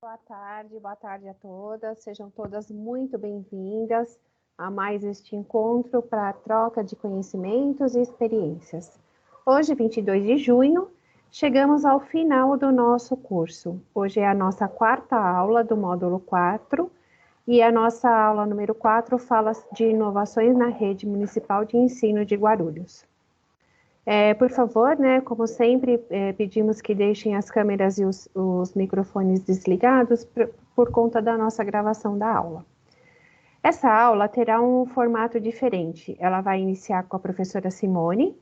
Boa tarde a todas. Sejam todas muito bem-vindas a mais este encontro para a troca de conhecimentos e experiências. Hoje, 22 de junho, chegamos ao final do nosso curso. Hoje é a nossa quarta aula do módulo 4 e a nossa aula número 4 fala de inovações na rede municipal de ensino de Guarulhos. Por favor, como sempre, pedimos que deixem as câmeras e os microfones desligados por conta da nossa gravação da aula. Essa aula terá um formato diferente. Ela vai iniciar com a professora Simone,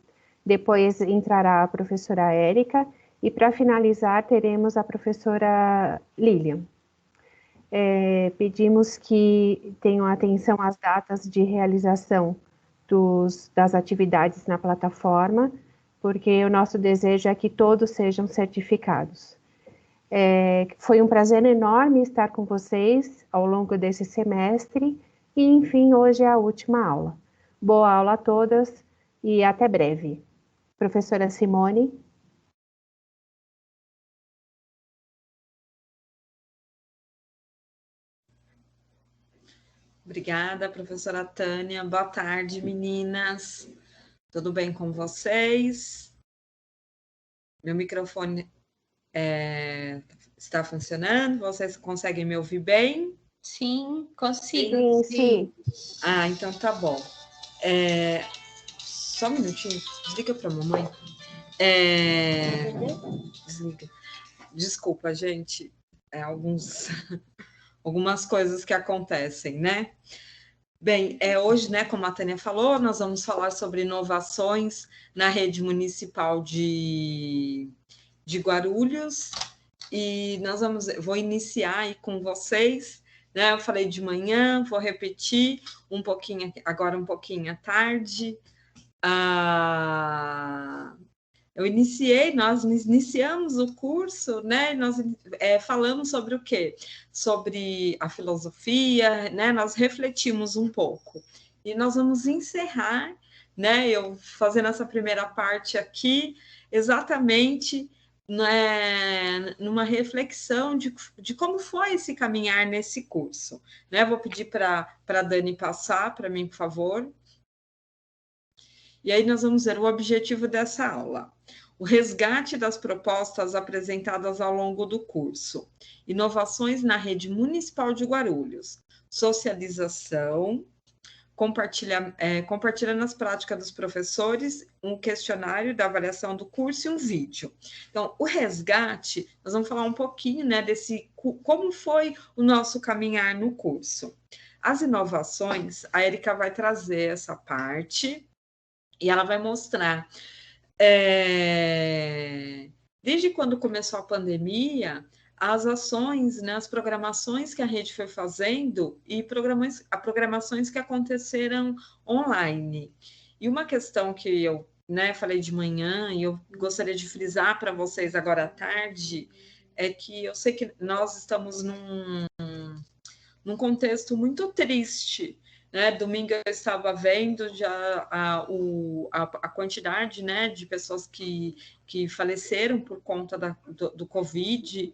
depois entrará a professora Érica e, para finalizar, teremos a professora Lilian. Pedimos que tenham atenção às datas de realização das atividades na plataforma, porque o nosso desejo é que todos sejam certificados. Foi um prazer enorme estar com vocês ao longo desse semestre e, enfim, hoje é a última aula. Boa aula a todas e até breve. Professora Simone. Obrigada, professora Tânia. Boa tarde, meninas. Tudo bem com vocês? Meu microfone está funcionando? Vocês conseguem me ouvir bem? Sim, consigo. Sim. Ah, então tá bom. Só um minutinho. Desliga para a mamãe. Desliga. Desculpa, gente. Algumas coisas que acontecem, né? Bem, hoje, como a Tânia falou, nós vamos falar sobre inovações na rede municipal de Guarulhos e vou iniciar aí com vocês, né? Eu falei de manhã, vou repetir agora um pouquinho à tarde. Nós iniciamos o curso, né? Nós falamos sobre o quê? Sobre a filosofia, né? Nós refletimos um pouco. E nós vamos encerrar, né? Eu fazendo essa primeira parte aqui, exatamente numa reflexão de como foi esse caminhar nesse curso, né? Vou pedir para a Dani passar para mim, por favor. E aí nós vamos ver o objetivo dessa aula. O resgate das propostas apresentadas ao longo do curso. Inovações na rede municipal de Guarulhos. Socialização, compartilhando as práticas dos professores, um questionário da avaliação do curso e um vídeo. Então, o resgate, nós vamos falar um pouquinho, como foi o nosso caminhar no curso. As inovações, a Érica vai trazer essa parte e ela vai mostrar, desde quando começou a pandemia, as ações, as programações que a rede foi fazendo e programações que aconteceram online. E uma questão que eu falei de manhã e eu gostaria de frisar para vocês agora à tarde é que eu sei que nós estamos num contexto muito triste. Domingo eu estava vendo já a quantidade de pessoas que faleceram por conta do Covid,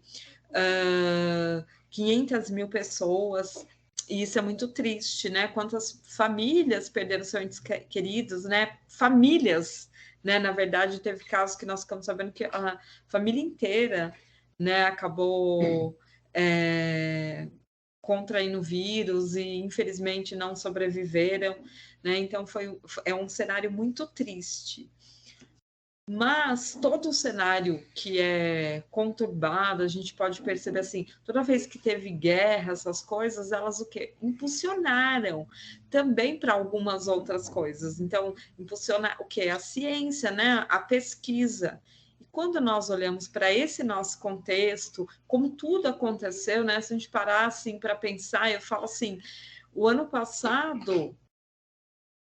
500 mil pessoas, e isso é muito triste, quantas famílias perderam seus entes queridos, famílias, na verdade teve casos que nós ficamos sabendo que a família inteira acabou contraindo vírus e, infelizmente, não sobreviveram, Então, é um cenário muito triste. Mas todo o cenário que é conturbado, a gente pode perceber assim, toda vez que teve guerra, essas coisas, elas impulsionaram também para algumas outras coisas. Então, impulsiona o quê? A ciência, a pesquisa. Quando nós olhamos para esse nosso contexto, como tudo aconteceu, se a gente parar assim para pensar, eu falo assim, o ano passado,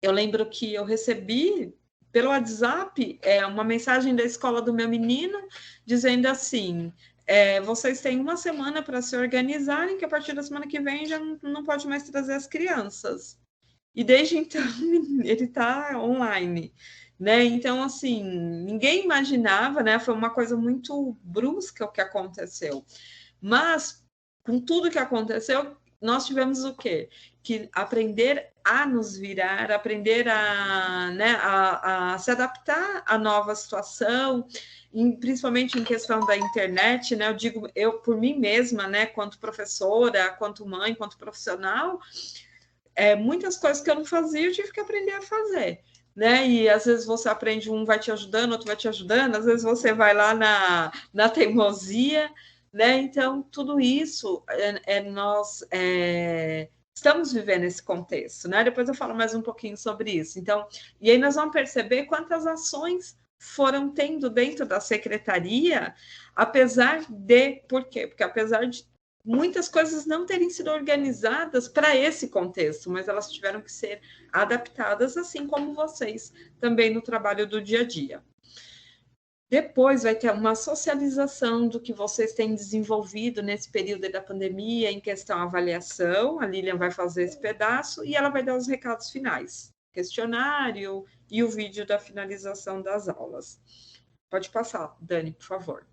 eu lembro que eu recebi pelo WhatsApp uma mensagem da escola do meu menino dizendo assim, vocês têm uma semana para se organizarem, que a partir da semana que vem já não pode mais trazer as crianças. E desde então ele está online. Então, assim, ninguém imaginava, foi uma coisa muito brusca o que aconteceu. Mas, com tudo que aconteceu, nós tivemos o quê? Que aprender a nos virar, aprender a se adaptar à nova situação, principalmente em questão da internet, né? Eu digo, eu por mim mesma, né? Quanto professora, quanto mãe, quanto profissional, muitas coisas que eu não fazia, eu tive que aprender a fazer. Né? E às vezes você aprende, um vai te ajudando, outro vai te ajudando, às vezes você vai lá na teimosia, né? Então, tudo isso nós estamos vivendo esse contexto, né? Depois eu falo mais um pouquinho sobre isso. Então, e aí nós vamos perceber quantas ações foram tendo dentro da secretaria, apesar de... Por quê? Porque apesar de muitas coisas não terem sido organizadas para esse contexto, mas elas tiveram que ser adaptadas, assim como vocês também no trabalho do dia a dia. Depois vai ter uma socialização do que vocês têm desenvolvido nesse período da pandemia em questão avaliação. A Lilian vai fazer esse pedaço e ela vai dar os recados finais, questionário e o vídeo da finalização das aulas. Pode passar, Dani, por favor.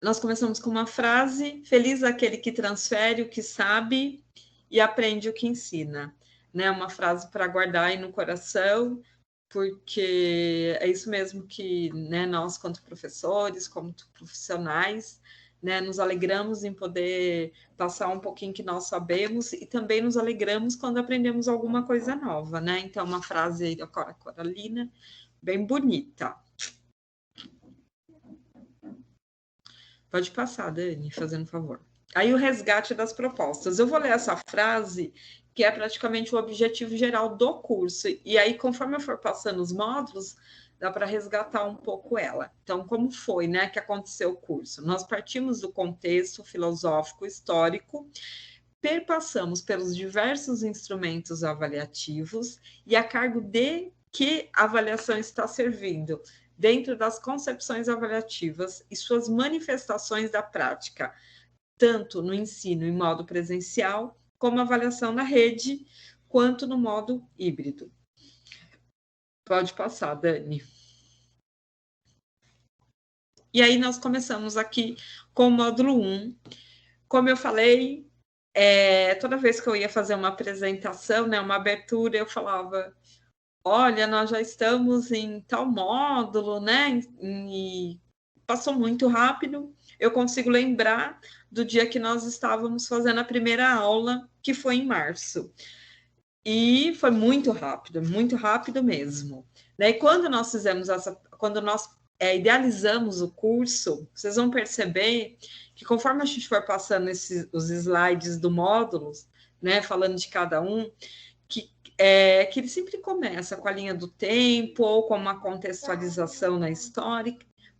Nós começamos com uma frase: feliz aquele que transfere o que sabe e aprende o que ensina. Né? Uma frase para guardar aí no coração, porque é isso mesmo que, né, nós, quanto professores, como profissionais, né, nos alegramos em poder passar um pouquinho que nós sabemos e também nos alegramos quando aprendemos alguma coisa nova. Né? Então, uma frase aí da Cora Coralina, bem bonita. Pode passar, Dani, fazendo favor. Aí o resgate das propostas. Eu vou ler essa frase, que é praticamente o objetivo geral do curso. E aí, conforme eu for passando os módulos, dá para resgatar um pouco ela. Então, como foi, né, que aconteceu o curso? Nós partimos do contexto filosófico histórico, perpassamos pelos diversos instrumentos avaliativos e a cargo de que a avaliação está servindo, dentro das concepções avaliativas e suas manifestações da prática, tanto no ensino em modo presencial, como avaliação na rede, quanto no modo híbrido. Pode passar, Dani. E aí nós começamos aqui com o módulo 1. Como eu falei, toda vez que eu ia fazer uma apresentação, né, uma abertura, eu falava: olha, nós já estamos em tal módulo, né? E passou muito rápido. Eu consigo lembrar do dia que nós estávamos fazendo a primeira aula, que foi em março. E foi muito rápido mesmo. E quando nós fizemos quando nós idealizamos o curso, vocês vão perceber que conforme a gente for passando os slides do módulo, né, falando de cada um, que ele sempre começa com a linha do tempo ou com uma contextualização na história.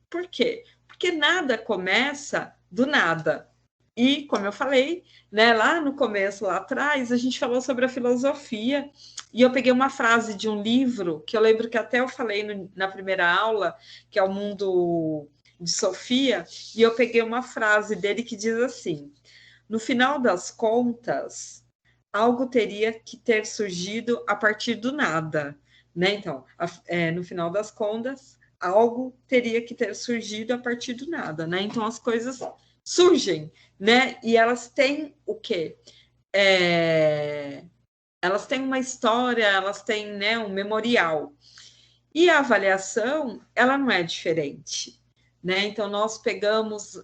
Por quê? Porque nada começa do nada. E, como eu falei, né, lá no começo, lá atrás, a gente falou sobre a filosofia, e eu peguei uma frase de um livro, que eu lembro que até eu falei na primeira aula, que é O Mundo de Sofia, e eu peguei uma frase dele que diz assim: no final das contas, algo teria que ter surgido a partir do nada, né? Então, no final das contas, algo teria que ter surgido a partir do nada, né? Então, as coisas surgem, né? E elas têm o quê? Elas têm uma história, elas têm, né, um memorial. E a avaliação, ela não é diferente, né? Então, nós pegamos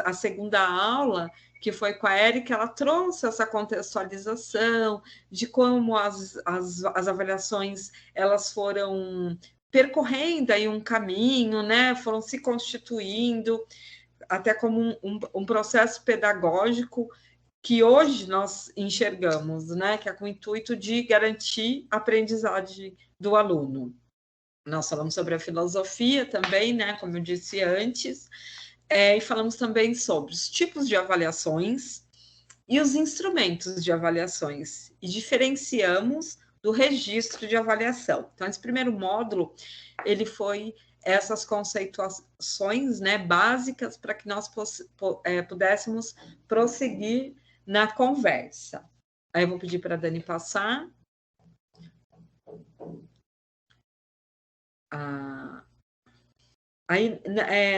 a segunda aula, que foi com a Érica, ela trouxe essa contextualização de como as avaliações elas foram percorrendo aí um caminho, né? Foram se constituindo até como um processo pedagógico que hoje nós enxergamos, né? Que é com o intuito de garantir a aprendizagem do aluno. Nós falamos sobre a filosofia também, né? Como eu disse antes, e falamos também sobre os tipos de avaliações e os instrumentos de avaliações, e diferenciamos do registro de avaliação. Então, esse primeiro módulo, ele foi essas conceituações, né, básicas para que nós pudéssemos prosseguir na conversa. Aí eu vou pedir para a Dani passar. Aí,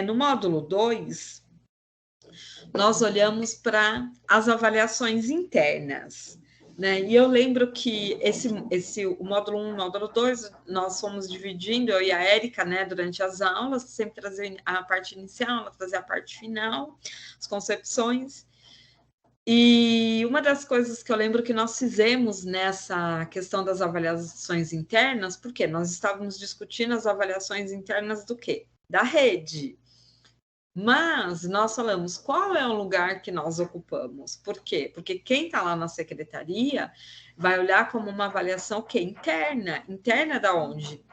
no módulo 2, nós olhamos para as avaliações internas, né? E eu lembro que o módulo 1 e o módulo 2, nós fomos dividindo, eu e a Érica, né, durante as aulas, sempre trazia a parte inicial, ela trazia a parte final, as concepções. E uma das coisas que eu lembro que nós fizemos nessa questão das avaliações internas, porque nós estávamos discutindo as avaliações internas do quê? Da rede. Mas nós falamos qual é o lugar que nós ocupamos. Por quê? Porque quem está lá na secretaria vai olhar como uma avaliação que interna. Interna da onde?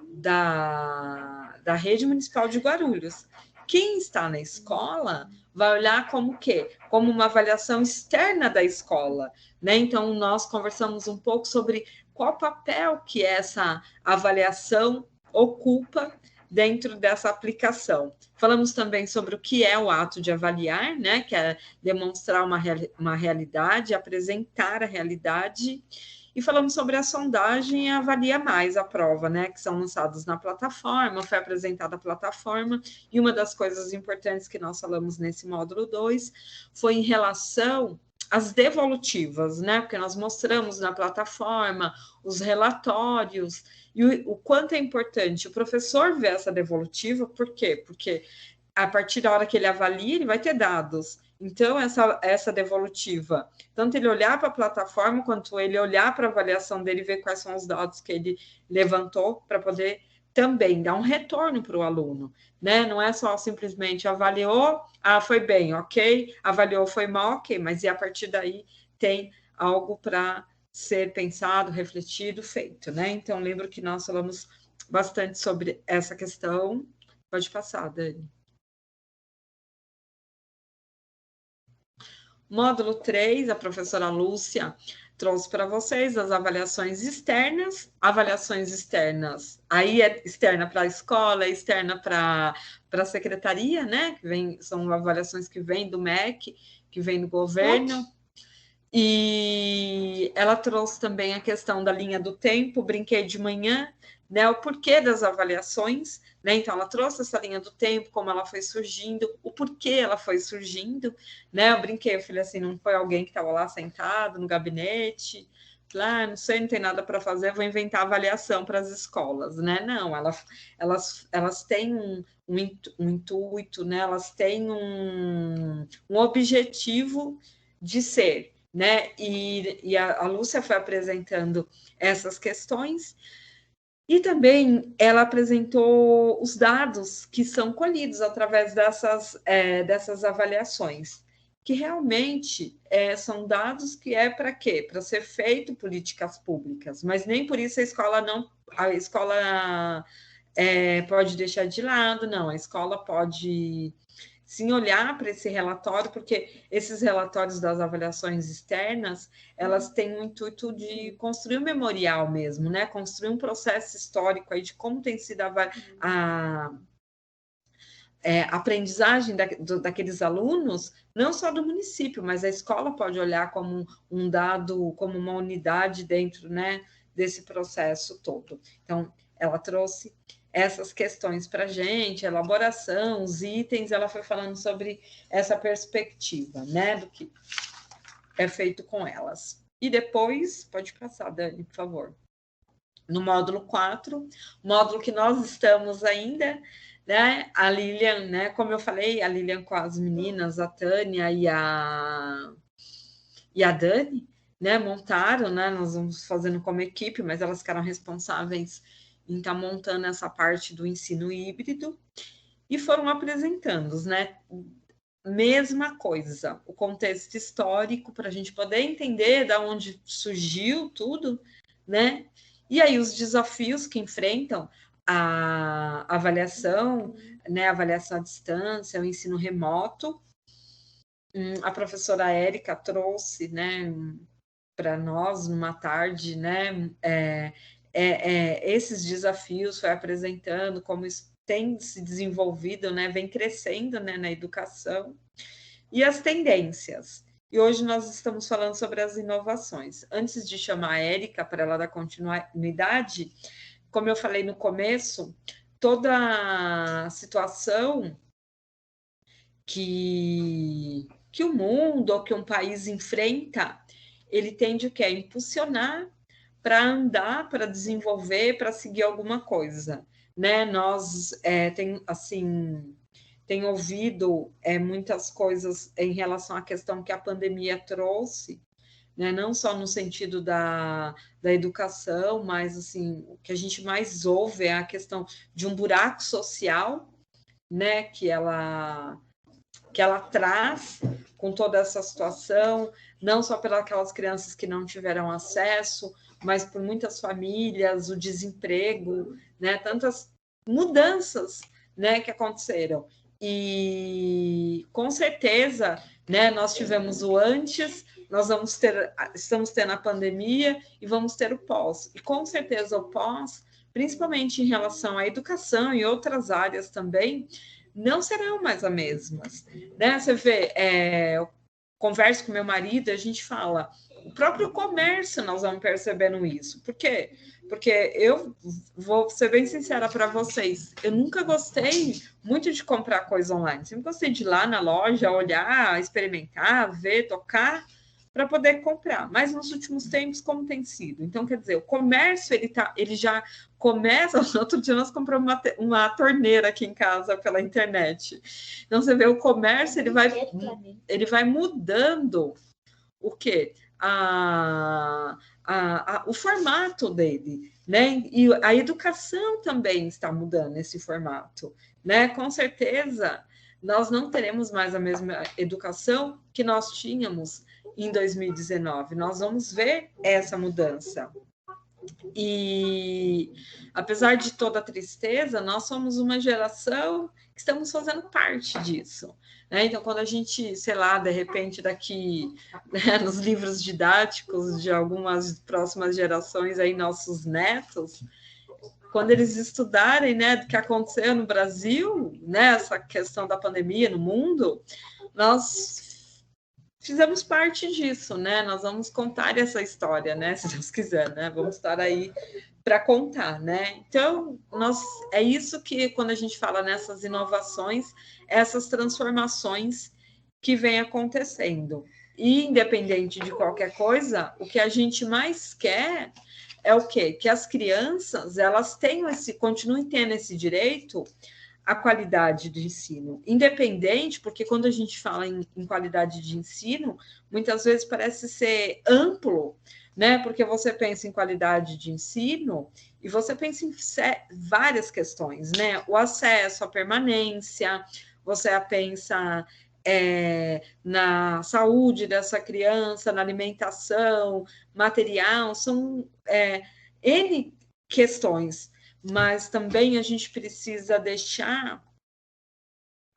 Da rede municipal de Guarulhos. Quem está na escola vai olhar como o quê? Como uma avaliação externa da escola, né? Então, nós conversamos um pouco sobre qual papel que essa avaliação ocupa dentro dessa aplicação. Falamos também sobre o que é o ato de avaliar, né? Que é demonstrar uma realidade, apresentar a realidade. E falamos sobre a sondagem e a Avalia Mais, a prova, né? Que são lançados na plataforma, foi apresentada a plataforma, e uma das coisas importantes que nós falamos nesse módulo 2 foi em relação às devolutivas, né? Porque nós mostramos na plataforma os relatórios e o quanto é importante o professor ver essa devolutiva. Por quê? Porque a partir da hora que ele avalia, ele vai ter dados. Então, essa devolutiva, tanto ele olhar para a plataforma, quanto ele olhar para a avaliação dele e ver quais são os dados que ele levantou, para poder também dar um retorno para o aluno, né? Não é só simplesmente avaliou, foi bem, ok, avaliou, foi mal, ok, mas e a partir daí tem algo para ser pensado, refletido, feito, né? Então, lembro que nós falamos bastante sobre essa questão. Pode passar, Dani. Módulo 3, a professora Lúcia trouxe para vocês as avaliações externas. Avaliações externas, aí é externa para a escola, é externa para a secretaria, né? São avaliações que vêm do MEC, que vêm do governo. E ela trouxe também a questão da linha do tempo, brinquei de manhã, né, o porquê das avaliações, né? Então ela trouxe essa linha do tempo, como ela foi surgindo, o porquê ela foi surgindo, né? Eu brinquei, eu falei assim, não foi alguém que estava lá sentado no gabinete, não sei, não tem nada para fazer, vou inventar avaliação para as escolas, né? Não, elas têm um intuito, né? Elas têm um objetivo de ser, né? E a Lúcia foi apresentando essas questões. E também ela apresentou os dados que são colhidos através dessas avaliações, que realmente são dados que é para quê? Para ser feito políticas públicas, mas nem por isso a escola pode deixar de lado, não, a escola pode sim olhar para esse relatório, porque esses relatórios das avaliações externas, elas têm o intuito de construir um memorial mesmo, né? Construir um processo histórico aí de como tem sido a aprendizagem daqueles alunos, não só do município, mas a escola pode olhar como um dado, como uma unidade dentro, né, desse processo todo. Então, ela trouxe essas questões para a gente, elaboração, os itens, ela foi falando sobre essa perspectiva, né, do que é feito com elas. E depois, pode passar, Dani, por favor. No módulo 4, módulo que nós estamos ainda, né, a Lilian, né, como eu falei, a Lilian com as meninas, a Tânia e a Dani, né, montaram, né, nós vamos fazendo como equipe, mas elas ficaram responsáveis em estar montando essa parte do ensino híbrido e foram apresentando, né, mesma coisa, o contexto histórico para a gente poder entender de onde surgiu tudo, né, e aí os desafios que enfrentam a avaliação, né, a avaliação à distância, o ensino remoto. A professora Érica trouxe, né, para nós numa tarde, né, esses desafios, foi apresentando como isso tem se desenvolvido, né, vem crescendo, né, na educação, e as tendências. E hoje nós estamos falando sobre as inovações. Antes de chamar a Érica para ela dar continuidade, como eu falei no começo, toda a situação que o mundo ou que um país enfrenta, ele tende o quê? A impulsionar para andar, para desenvolver, para seguir alguma coisa, né? Nós tem ouvido muitas coisas em relação à questão que a pandemia trouxe, né? Não só no sentido da educação, mas assim, o que a gente mais ouve é a questão de um buraco social, né? Que ela traz com toda essa situação, não só pelas aquelas crianças que não tiveram acesso, mas por muitas famílias, o desemprego, né? Tantas mudanças, né, que aconteceram. E com certeza, né, nós tivemos o antes, estamos tendo a pandemia e vamos ter o pós. E com certeza o pós, principalmente em relação à educação e outras áreas também, não serão mais as mesmas, né? Você vê, eu converso com meu marido, a gente fala, o próprio comércio nós vamos percebendo isso. Por quê? Porque eu vou ser bem sincera para vocês, eu nunca gostei muito de comprar coisa online, sempre gostei de ir lá na loja, olhar, experimentar, ver, tocar, para poder comprar. Mas nos últimos tempos, como tem sido? Então, quer dizer, o comércio, ele já começa... Outro dia nós compramos uma torneira aqui em casa pela internet. Então, você vê, o comércio, ele vai mudando o quê? O formato dele, né? E a educação também está mudando esse formato, né? Com certeza, nós não teremos mais a mesma educação que nós tínhamos em 2019. Nós vamos ver essa mudança. E apesar de toda a tristeza, nós somos uma geração que estamos fazendo parte disso, né? Então, quando a gente, sei lá, de repente daqui, né, nos livros didáticos de algumas próximas gerações, aí nossos netos, quando eles estudarem, né, do que aconteceu no Brasil, né, essa questão da pandemia no mundo, nós fizemos parte disso, né? Nós vamos contar essa história, né? Se Deus quiser, né? Vamos estar aí para contar, né? Então, é isso que, quando a gente fala nessas inovações, essas transformações que vem acontecendo. E, independente de qualquer coisa, o que a gente mais quer é o quê? Que as crianças, elas continuem tendo esse direito à qualidade do ensino, independente, porque quando a gente fala em qualidade de ensino, muitas vezes parece ser amplo, né? Porque você pensa em qualidade de ensino e você pensa em várias questões, né? O acesso, a permanência, você pensa na saúde dessa criança, na alimentação, material, são N questões, mas também a gente precisa deixar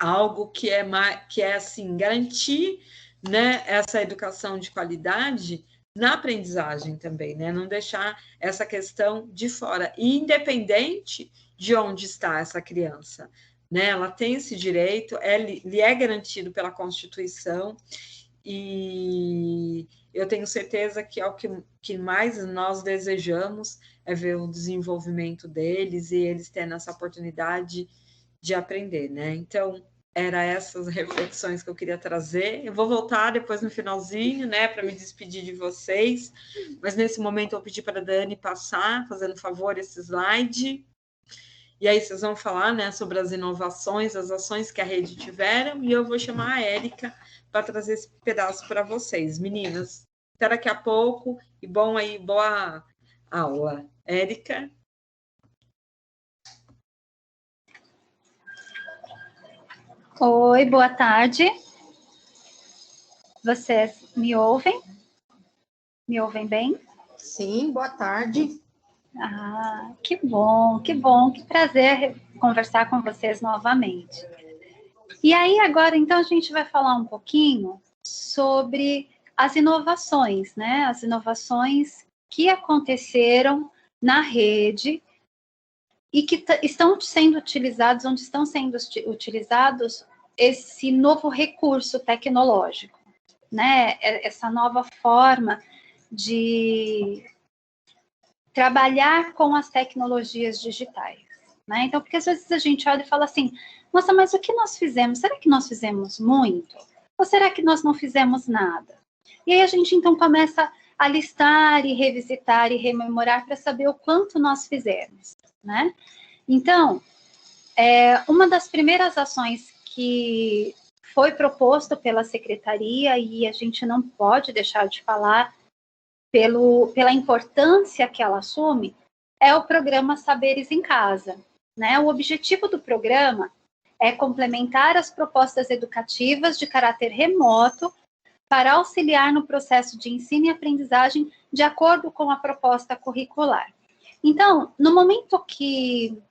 algo que é assim, garantir, né, essa educação de qualidade na aprendizagem também, né? Não deixar essa questão de fora, independente de onde está essa criança, né? Ela tem esse direito, lhe é garantido pela Constituição, e eu tenho certeza que é o que mais nós desejamos, é ver o desenvolvimento deles e eles tendo essa oportunidade de aprender, né? Então, eram essas reflexões que eu queria trazer. Eu vou voltar depois no finalzinho, né, para me despedir de vocês, mas nesse momento eu pedi para a Dani passar, fazendo favor, esse slide. E aí vocês vão falar, né, sobre as inovações, as ações que a rede tiveram, e eu vou chamar a Érica para trazer esse pedaço para vocês. Meninas, até daqui a pouco, e boa aula. Érica? Oi, boa tarde. Vocês me ouvem? Me ouvem bem? Sim, boa tarde. Ah, que bom, que prazer conversar com vocês novamente. E aí, agora, então, a gente vai falar um pouquinho sobre as inovações, né? As inovações que aconteceram na rede e que estão sendo utilizados, onde estão sendo utilizados esse novo recurso tecnológico, né? Essa nova forma de trabalhar com as tecnologias digitais. né? Então, porque às vezes a gente olha e fala assim, nossa, mas o que nós fizemos? Será que nós fizemos muito? Ou será que nós não fizemos nada? E aí a gente então começa a listar e revisitar e rememorar para saber o quanto nós fizemos, né? Então, uma das primeiras ações que foi proposto pela secretaria, e a gente não pode deixar de falar pela importância que ela assume, é o programa Saberes em Casa, né? O objetivo do programa é complementar as propostas educativas de caráter remoto para auxiliar no processo de ensino e aprendizagem de acordo com a proposta curricular. Então, no momento que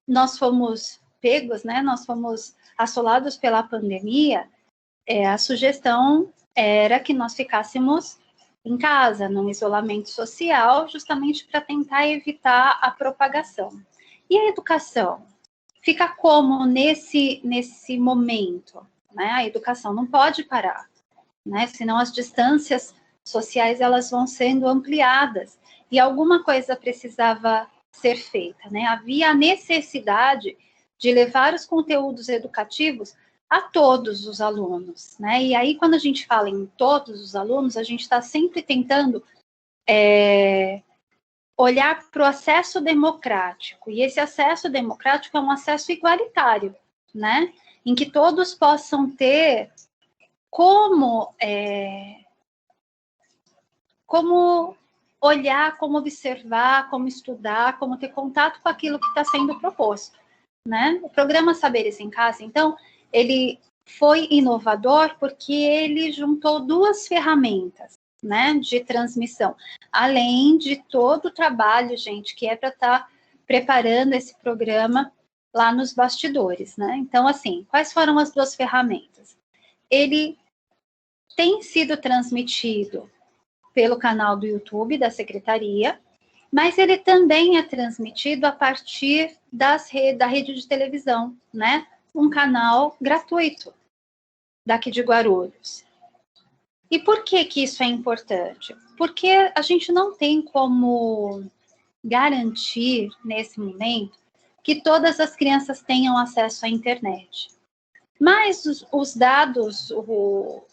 nós fomos pegos, né, nós fomos assolados pela pandemia, a sugestão era que nós ficássemos em casa, num isolamento social, justamente para tentar evitar a propagação. E a educação? Fica como nesse momento? Né? A educação não pode parar, né? Senão as distâncias sociais elas vão sendo ampliadas e alguma coisa precisava ser feita, né? Havia a necessidade de levar os conteúdos educativos a todos os alunos, né? E aí, quando a gente fala em todos os alunos, a gente está sempre tentando olhar para o acesso democrático. E esse acesso democrático é um acesso igualitário, né? Em que todos possam ter como olhar, como observar, como estudar, como ter contato com aquilo que está sendo proposto, né? O programa Saberes em Casa, então, ele foi inovador porque ele juntou duas ferramentas, né, de transmissão, além de todo o trabalho, gente, que é para estar preparando esse programa lá nos bastidores, né? Então, assim, quais foram as duas ferramentas? Ele tem sido transmitido pelo canal do YouTube da Secretaria, mas ele também é transmitido a partir da rede de televisão, né? Um canal gratuito daqui de Guarulhos. E por que isso é importante? Porque a gente não tem como garantir, nesse momento, que todas as crianças tenham acesso à internet. Mas os dados,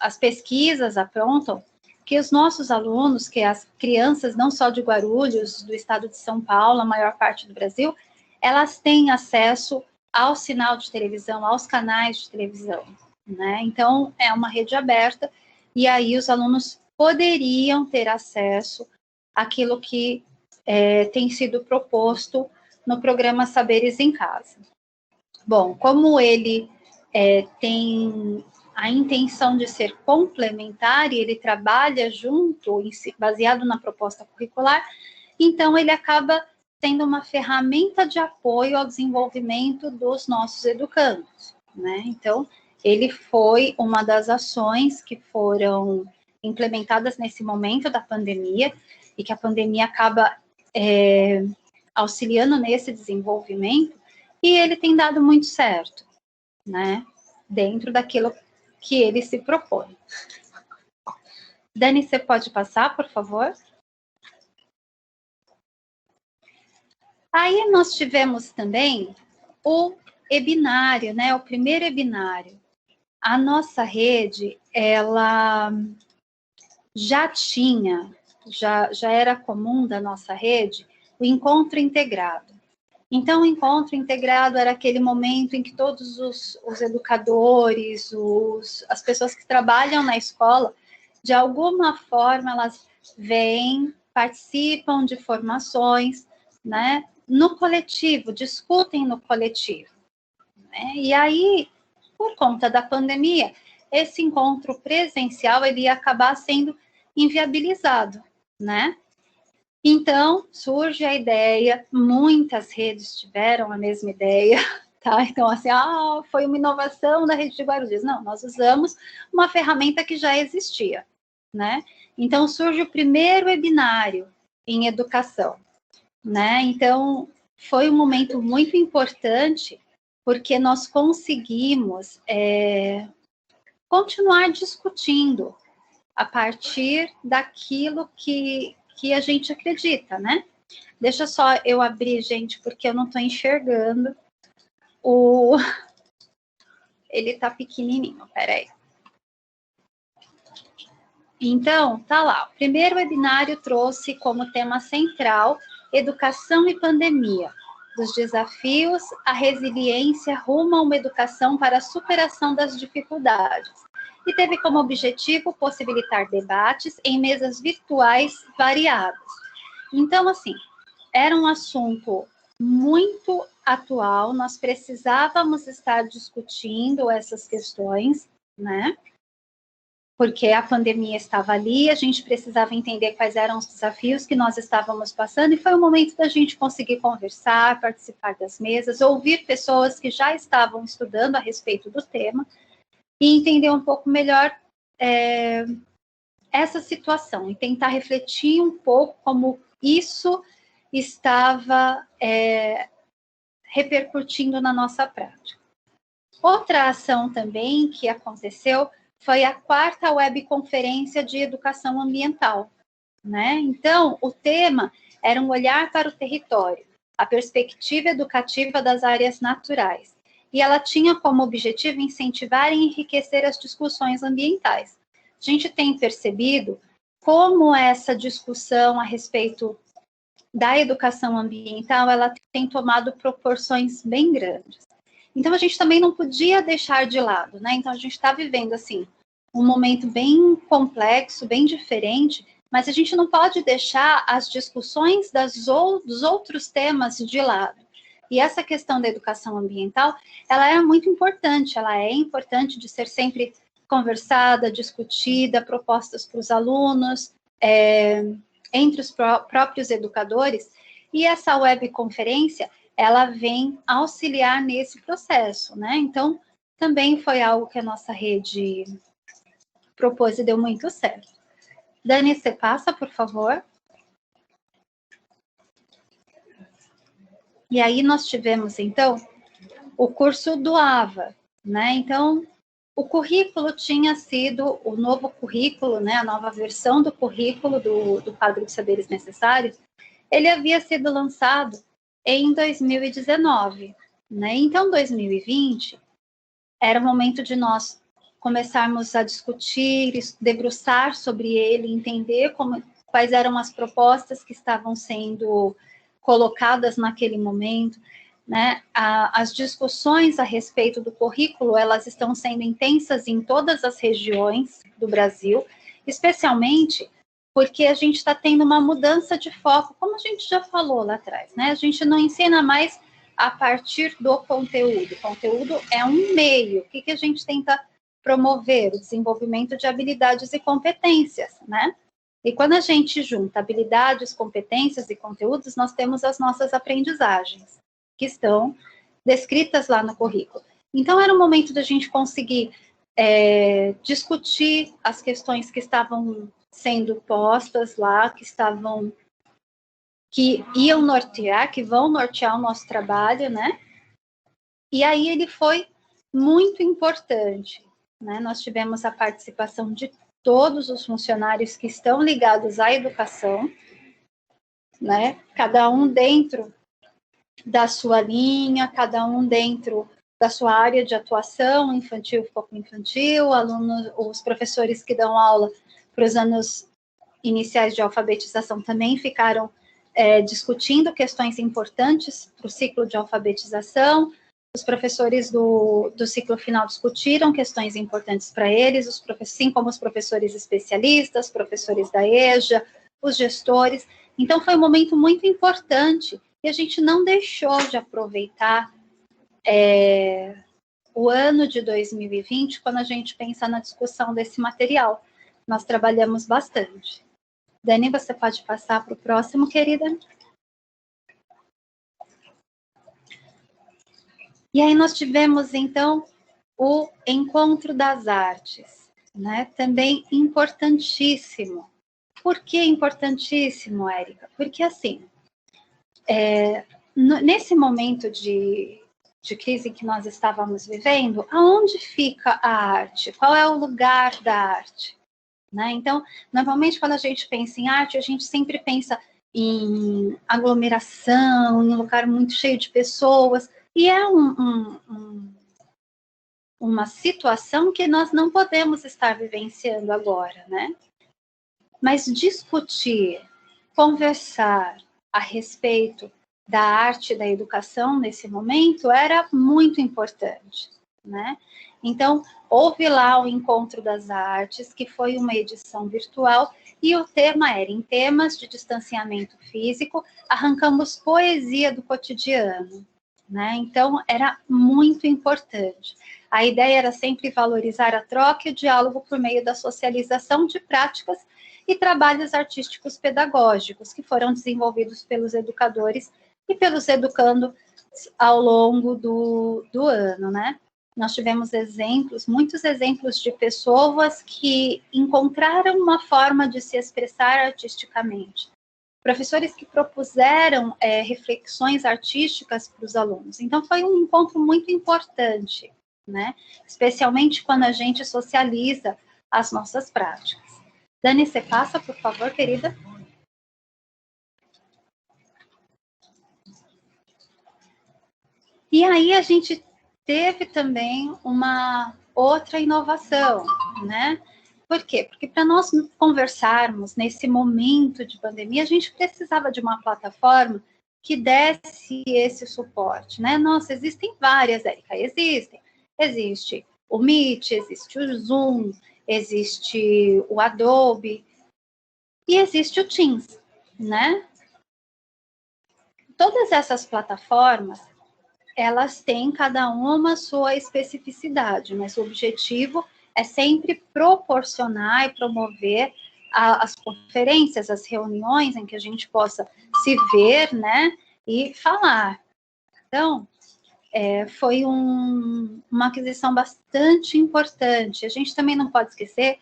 as pesquisas apontam que os nossos alunos, que as crianças não só de Guarulhos, do estado de São Paulo, a maior parte do Brasil, elas têm acesso ao sinal de televisão, aos canais de televisão, né? Então, é uma rede aberta, e aí os alunos poderiam ter acesso àquilo que tem sido proposto no programa Saberes em Casa. Bom, como ele tem a intenção de ser complementar e ele trabalha junto, baseado na proposta curricular, então ele acaba sendo uma ferramenta de apoio ao desenvolvimento dos nossos educandos, né? Então, ele foi uma das ações que foram implementadas nesse momento da pandemia e que a pandemia acaba auxiliando nesse desenvolvimento, e ele tem dado muito certo, né? Dentro daquilo que ele se propõe. Dani, você pode passar, por favor? Aí nós tivemos também o webinário, né? O primeiro webinário. A nossa rede, ela já era comum da nossa rede, o encontro integrado. Então, o encontro integrado era aquele momento em que todos os educadores, as pessoas que trabalham na escola, de alguma forma, elas vêm, participam de formações, né, no coletivo, discutem no coletivo, né? E aí, por conta da pandemia, esse encontro presencial ele ia acabar sendo inviabilizado, né? Então, surge a ideia, muitas redes tiveram a mesma ideia, tá? Então, assim, foi uma inovação da rede de Guarulhos. Não, nós usamos uma ferramenta que já existia, né? Então, surge o primeiro webinário em educação, né? Então, foi um momento muito importante, porque nós conseguimos continuar discutindo a partir daquilo que a gente acredita, né? Deixa só eu abrir, gente, porque eu não estou enxergando. Ele está pequenininho, peraí. Então, tá lá. O primeiro webinário trouxe como tema central educação e pandemia, dos desafios à resiliência rumo a uma educação para a superação das dificuldades. E teve como objetivo possibilitar debates em mesas virtuais variadas. Então, assim, era um assunto muito atual, nós precisávamos estar discutindo essas questões, né? Porque a pandemia estava ali, a gente precisava entender quais eram os desafios que nós estávamos passando, e foi o momento da gente conseguir conversar, participar das mesas, ouvir pessoas que já estavam estudando a respeito do tema, e entender um pouco melhor essa situação, e tentar refletir um pouco como isso estava repercutindo na nossa prática. Outra ação também que aconteceu foi a 4ª webconferência de educação ambiental, né? Então, o tema era um olhar para o território, a perspectiva educativa das áreas naturais. E ela tinha como objetivo incentivar e enriquecer as discussões ambientais. A gente tem percebido como essa discussão a respeito da educação ambiental, ela tem tomado proporções bem grandes. Então, a gente também não podia deixar de lado, né? Então, a gente está vivendo, assim, um momento bem complexo, bem diferente, mas a gente não pode deixar as discussões dos outros temas de lado. E essa questão da educação ambiental, ela é muito importante, ela é importante de ser sempre conversada, discutida, propostas para os alunos, entre os próprios educadores, e essa webconferência, ela vem auxiliar nesse processo, né? Então, também foi algo que a nossa rede propôs e deu muito certo. Dani, você passa, por favor. E aí nós tivemos, então, o curso do AVA, né? Então, o currículo tinha sido, o novo currículo, né? A nova versão do currículo do quadro de saberes necessários, ele havia sido lançado em 2019, né? Então, 2020 era o momento de nós começarmos a discutir, debruçar sobre ele, entender quais eram as propostas que estavam sendo colocadas naquele momento, né? As discussões a respeito do currículo, elas estão sendo intensas em todas as regiões do Brasil, especialmente porque a gente está tendo uma mudança de foco, como a gente já falou lá atrás, né? A gente não ensina mais a partir do conteúdo. O conteúdo é um meio. O que a gente tenta promover? O desenvolvimento de habilidades e competências, né? E quando a gente junta habilidades, competências e conteúdos, nós temos as nossas aprendizagens, que estão descritas lá no currículo. Então, era o momento da gente conseguir discutir as questões que estavam sendo postas lá, que iam nortear, que vão nortear o nosso trabalho, né? E aí ele foi muito importante, né? Nós tivemos a participação de todos os funcionários que estão ligados à educação, né? Cada um dentro da sua linha, cada um dentro da sua área de atuação, infantil, foco infantil, alunos, os professores que dão aula para os anos iniciais de alfabetização também ficaram discutindo questões importantes para o ciclo de alfabetização. Os professores do ciclo final discutiram questões importantes para eles, assim como os professores especialistas, professores da EJA, os gestores. Então, foi um momento muito importante e a gente não deixou de aproveitar o ano de 2020 quando a gente pensa na discussão desse material. Nós trabalhamos bastante. Dani, você pode passar para o próximo, querida? E aí nós tivemos, então, o Encontro das Artes, né? Também importantíssimo. Por que importantíssimo, Érica? Porque, assim, nesse momento de crise que nós estávamos vivendo, aonde fica a arte? Qual é o lugar da arte? Né? Então, normalmente, quando a gente pensa em arte, a gente sempre pensa em aglomeração, em um lugar muito cheio de pessoas, e é uma situação que nós não podemos estar vivenciando agora, né? Mas discutir, conversar a respeito da arte e da educação nesse momento era muito importante, né? Então, houve lá o Encontro das Artes, que foi uma edição virtual, e o tema era, em temas de distanciamento físico, arrancamos poesia do cotidiano, né? Então, era muito importante. A ideia era sempre valorizar a troca e o diálogo por meio da socialização de práticas e trabalhos artísticos pedagógicos que foram desenvolvidos pelos educadores e pelos educandos ao longo do ano, né? Nós tivemos exemplos, muitos exemplos de pessoas que encontraram uma forma de se expressar artisticamente. Professores que propuseram reflexões artísticas para os alunos. Então, foi um encontro muito importante, né? Especialmente quando a gente socializa as nossas práticas. Dani, você passa, por favor, querida? E aí a gente teve também uma outra inovação, né? Por quê? Porque para nós conversarmos nesse momento de pandemia, a gente precisava de uma plataforma que desse esse suporte, né? Nossa, existem várias, Érica, existem. Existe o Meet, existe o Zoom, existe o Adobe e existe o Teams, né? Todas essas plataformas, elas têm cada uma sua especificidade, mas o objetivo é sempre proporcionar e promover as conferências, as reuniões em que a gente possa se ver, né, e falar. Então, foi uma aquisição bastante importante. A gente também não pode esquecer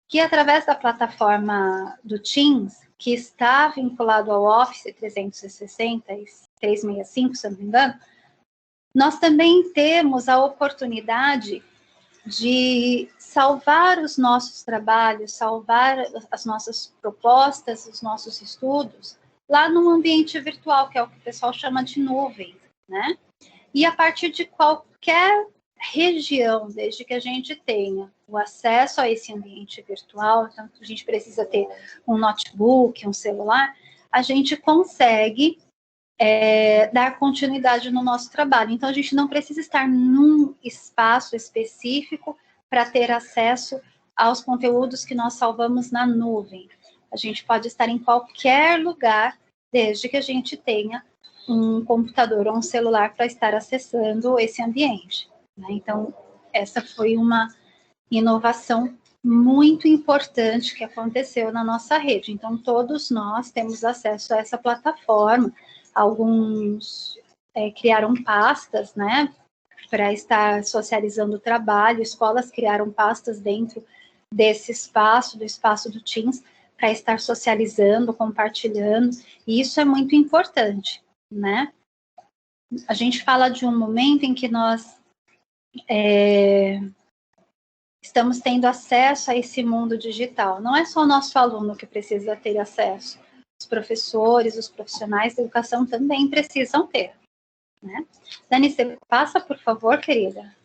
que através da plataforma do Teams, que está vinculado ao Office 360 e 365, se eu não me engano, nós também temos a oportunidade de salvar os nossos trabalhos, salvar as nossas propostas, os nossos estudos, lá no ambiente virtual, que é o que o pessoal chama de nuvem, né? E a partir de qualquer região, desde que a gente tenha o acesso a esse ambiente virtual, então a gente precisa ter um notebook, um celular, a gente consegue dar continuidade no nosso trabalho. Então, a gente não precisa estar num espaço específico para ter acesso aos conteúdos que nós salvamos na nuvem. A gente pode estar em qualquer lugar, desde que a gente tenha um computador ou um celular para estar acessando esse ambiente, né? Então, essa foi uma inovação muito importante que aconteceu na nossa rede. Então, todos nós temos acesso a essa plataforma. Alguns criaram pastas, né, para estar socializando o trabalho. Escolas criaram pastas dentro desse espaço, do espaço do Teams, para estar socializando, compartilhando. E isso é muito importante, né? A gente fala de um momento em que nós estamos tendo acesso a esse mundo digital. Não é só o nosso aluno que precisa ter acesso. Os professores, os profissionais da educação também precisam ter, né? Dani, você passa, por favor, querida.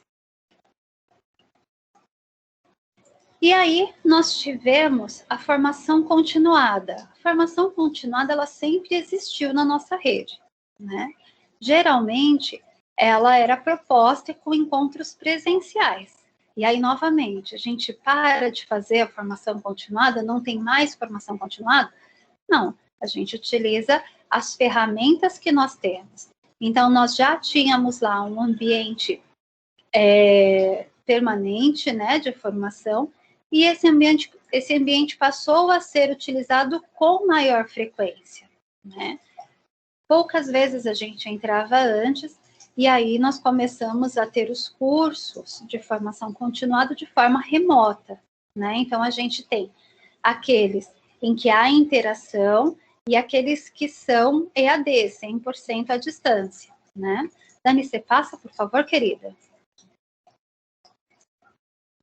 E aí, nós tivemos a formação continuada. A formação continuada, ela sempre existiu na nossa rede, né? Geralmente, ela era proposta com encontros presenciais. E aí, novamente, a gente para de fazer a formação continuada, não tem mais formação continuada? Não, a gente utiliza as ferramentas que nós temos. Então, nós já tínhamos lá um ambiente permanente, né, de formação, e esse ambiente passou a ser utilizado com maior frequência, né? Poucas vezes a gente entrava antes, e aí nós começamos a ter os cursos de formação continuada de forma remota, né? Então, a gente tem aqueles em que há interação e aqueles que são EAD, 100% à distância, né? Dani, você passa, por favor, querida?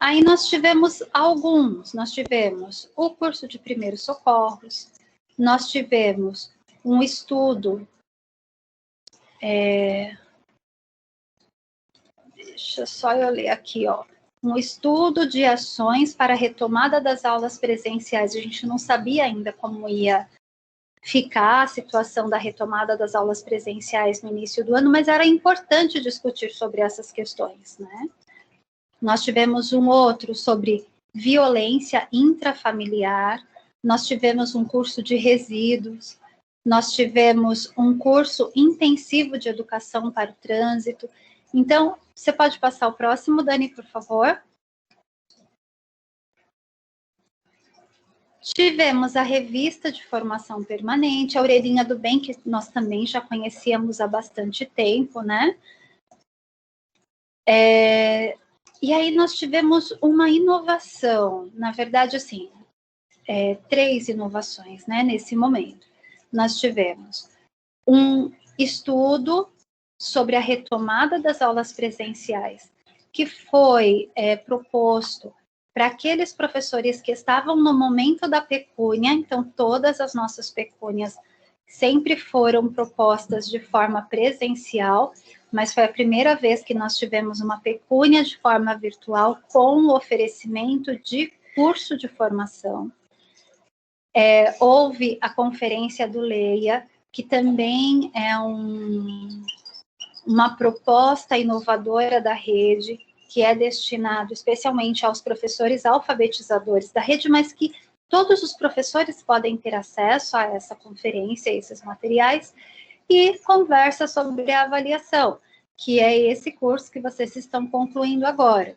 Aí nós tivemos alguns, nós tivemos o curso de primeiros socorros, nós tivemos um estudo. Deixa só eu ler aqui, ó. Um estudo de ações para a retomada das aulas presenciais. A gente não sabia ainda como ia ficar a situação da retomada das aulas presenciais no início do ano, mas era importante discutir sobre essas questões, né? Nós tivemos um outro sobre violência intrafamiliar, nós tivemos um curso de resíduos, nós tivemos um curso intensivo de educação para o trânsito. Então, você pode passar o próximo, Dani, por favor? Tivemos a revista de formação permanente, a Orelhinha do Bem, que nós também já conhecíamos há bastante tempo, né? E aí nós tivemos uma inovação, na verdade, assim, 3 inovações, né, nesse momento. Nós tivemos um estudo sobre a retomada das aulas presenciais, que foi proposto para aqueles professores que estavam no momento da pecúnia. Então, todas as nossas pecúnias sempre foram propostas de forma presencial, mas foi a primeira vez que nós tivemos uma pecúnia de forma virtual com o oferecimento de curso de formação. Houve a conferência do Leia, que também é uma proposta inovadora da rede, que é destinado especialmente aos professores alfabetizadores da rede, mas que todos os professores podem ter acesso a essa conferência, a esses materiais, e conversa sobre a avaliação, que é esse curso que vocês estão concluindo agora.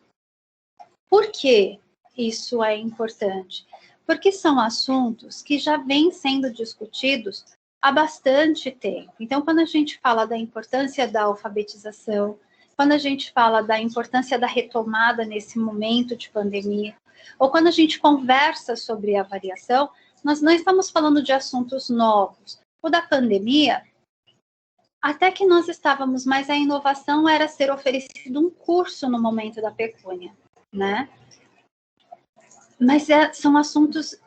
Por que isso é importante? Porque são assuntos que já vêm sendo discutidos há bastante tempo. Então, quando a gente fala da importância da alfabetização, quando a gente fala da importância da retomada nesse momento de pandemia, ou quando a gente conversa sobre avaliação, nós não estamos falando de assuntos novos. O da pandemia, até que nós estávamos, mas a inovação era ser oferecido um curso no momento da pecúnia, né? Mas são assuntos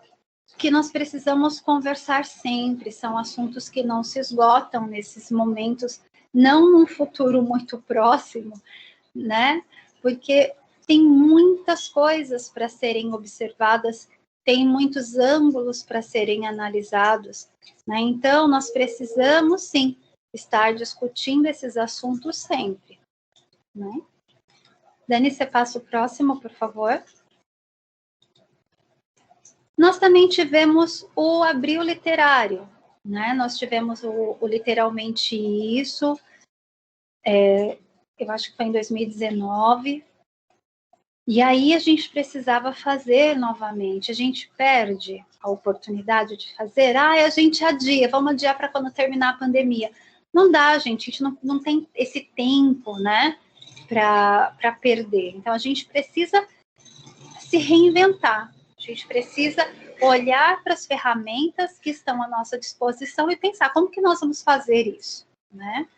que nós precisamos conversar sempre, são assuntos que não se esgotam nesses momentos, não num futuro muito próximo, né? Porque tem muitas coisas para serem observadas, tem muitos ângulos para serem analisados, né? Então, nós precisamos, sim, estar discutindo esses assuntos sempre, né? Dani, você passa o próximo, por favor. Nós também tivemos o Abril Literário, né? Nós tivemos o Literalmente Isso, eu acho que foi em 2019, e aí a gente precisava fazer novamente, a gente perde a oportunidade de fazer, a gente adia, vamos adiar para quando terminar a pandemia. Não dá, gente, a gente não tem esse tempo, né, para perder. Então, a gente precisa se reinventar, a gente precisa olhar para as ferramentas que estão à nossa disposição e pensar como que nós vamos fazer isso, né?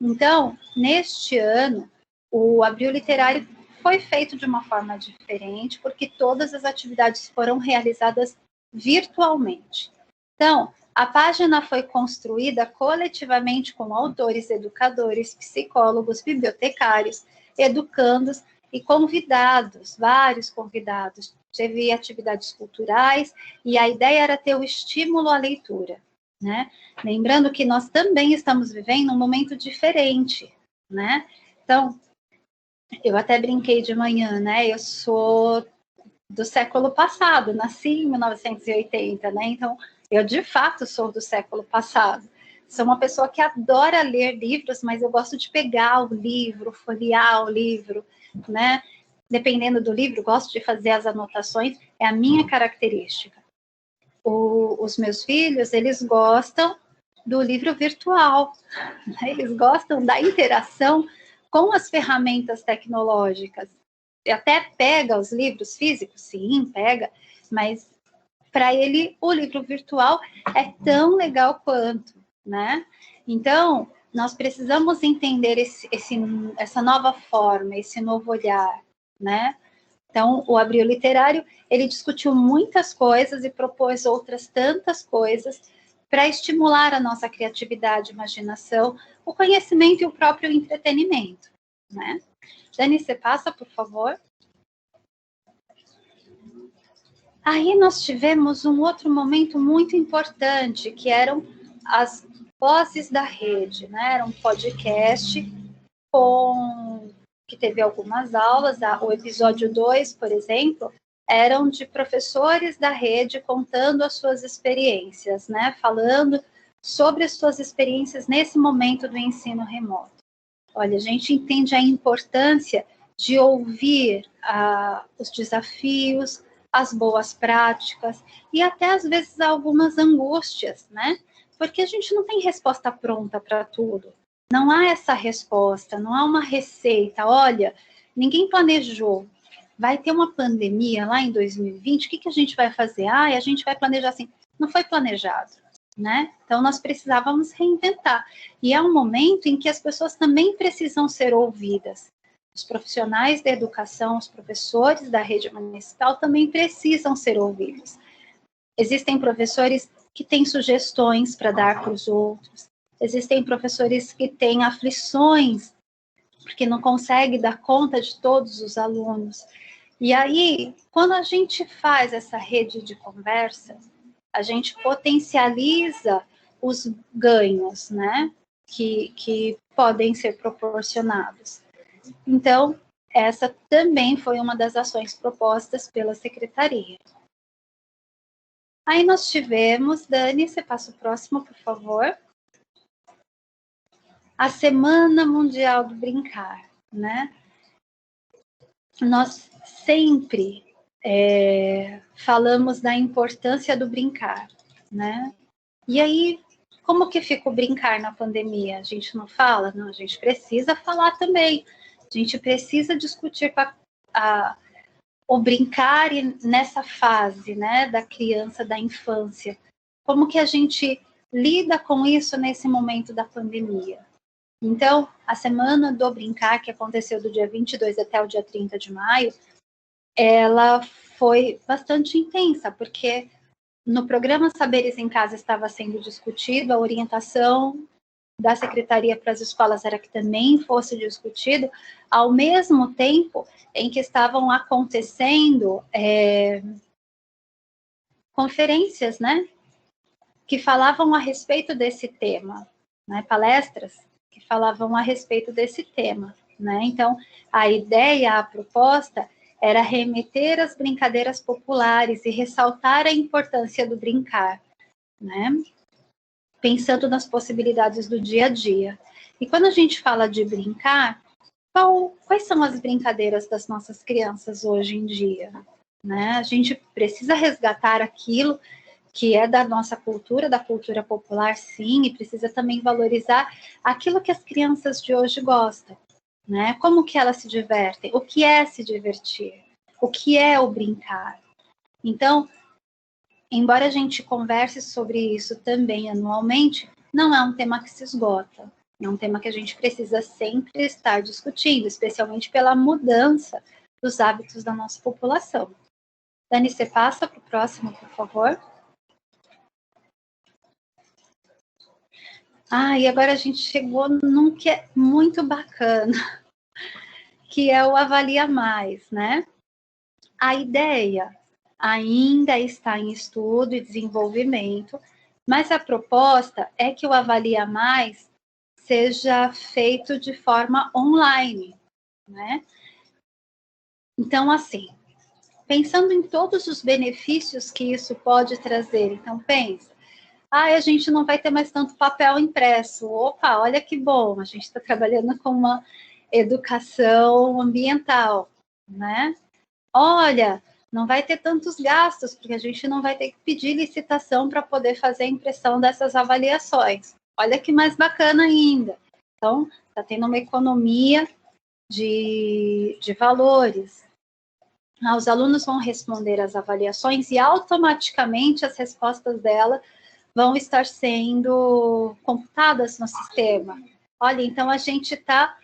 Então, neste ano, o Abril Literário foi feito de uma forma diferente, porque todas as atividades foram realizadas virtualmente. Então, a página foi construída coletivamente com autores, educadores, psicólogos, bibliotecários, educandos e convidados, vários convidados. Teve atividades culturais e a ideia era ter o estímulo à leitura, né? Lembrando que nós também estamos vivendo um momento diferente, né? Então, eu até brinquei de manhã, né? Eu sou do século passado, nasci em 1980, né? Então, eu de fato sou do século passado. Sou uma pessoa que adora ler livros, mas eu gosto de pegar o livro, folhear o livro, né? Dependendo do livro, gosto de fazer as anotações, é a minha característica. Os meus filhos, eles gostam do livro virtual, né? Eles gostam da interação com as ferramentas tecnológicas. Até pega os livros físicos, sim, pega, mas para ele o livro virtual é tão legal quanto, né? Então, nós precisamos entender essa nova forma, esse novo olhar, né? Então, o Abril Literário, ele discutiu muitas coisas e propôs outras tantas coisas para estimular a nossa criatividade, imaginação, o conhecimento e o próprio entretenimento, né? Dani, você passa, por favor. Aí nós tivemos um outro momento muito importante, que eram as vozes da rede, né? Era um podcast que teve algumas aulas. O episódio 2, por exemplo, eram de professores da rede contando as suas experiências, né? Falando sobre as suas experiências nesse momento do ensino remoto. Olha, a gente entende a importância de ouvir os desafios, as boas práticas e até, às vezes, algumas angústias, né? Porque a gente não tem resposta pronta para tudo. Não há essa resposta, não há uma receita. Olha, ninguém planejou. Vai ter uma pandemia lá em 2020, o que a gente vai fazer? A gente vai planejar assim. Não foi planejado, né? Então, nós precisávamos reinventar. E é um momento em que as pessoas também precisam ser ouvidas. Os profissionais da educação, os professores da rede municipal também precisam ser ouvidos. Existem professores que têm sugestões para dar para os outros. Existem professores que têm aflições, porque não conseguem dar conta de todos os alunos. E aí, quando a gente faz essa rede de conversa, a gente potencializa os ganhos, né, que podem ser proporcionados. Então, essa também foi uma das ações propostas pela Secretaria. Aí nós tivemos, Dani, você passa o próximo, por favor. A Semana Mundial do Brincar, né? Nós sempre falamos da importância do brincar, né? E aí, como que fica o brincar na pandemia? A gente não fala? Não, a gente precisa falar também. A gente precisa discutir o brincar nessa fase, né, da criança, da infância. Como que a gente lida com isso nesse momento da pandemia? Então, a Semana do Brincar, que aconteceu do dia 22 até o dia 30 de maio, ela foi bastante intensa, porque no programa Saberes em Casa estava sendo discutido, a orientação da Secretaria para as escolas era que também fosse discutido, ao mesmo tempo em que estavam acontecendo conferências, né, que falavam a respeito desse tema, né, palestras que falavam a respeito desse tema, né. Então, a ideia, a proposta era remeter às brincadeiras populares e ressaltar a importância do brincar, né, pensando nas possibilidades do dia a dia. E quando a gente fala de brincar, quais são as brincadeiras das nossas crianças hoje em dia? Né? A gente precisa resgatar aquilo que é da nossa cultura, da cultura popular, sim, e precisa também valorizar aquilo que as crianças de hoje gostam. Né? Como que elas se divertem? O que é se divertir? O que é o brincar? Então, embora a gente converse sobre isso também anualmente, não é um tema que se esgota. É um tema que a gente precisa sempre estar discutindo, especialmente pela mudança dos hábitos da nossa população. Dani, você passa para o próximo, por favor. E agora a gente chegou num que é muito bacana, que é o Avalia Mais, né? A ideia ainda está em estudo e desenvolvimento, mas a proposta é que o Avalia Mais seja feito de forma online, né? Então, assim, pensando em todos os benefícios que isso pode trazer, então pensa, a gente não vai ter mais tanto papel impresso. Opa, olha que bom, a gente está trabalhando com uma educação ambiental, né? Olha, não vai ter tantos gastos, porque a gente não vai ter que pedir licitação para poder fazer a impressão dessas avaliações. Olha que mais bacana ainda. Então, está tendo uma economia de valores. Os alunos vão responder às avaliações e automaticamente as respostas dela vão estar sendo computadas no sistema. Olha, então a gente está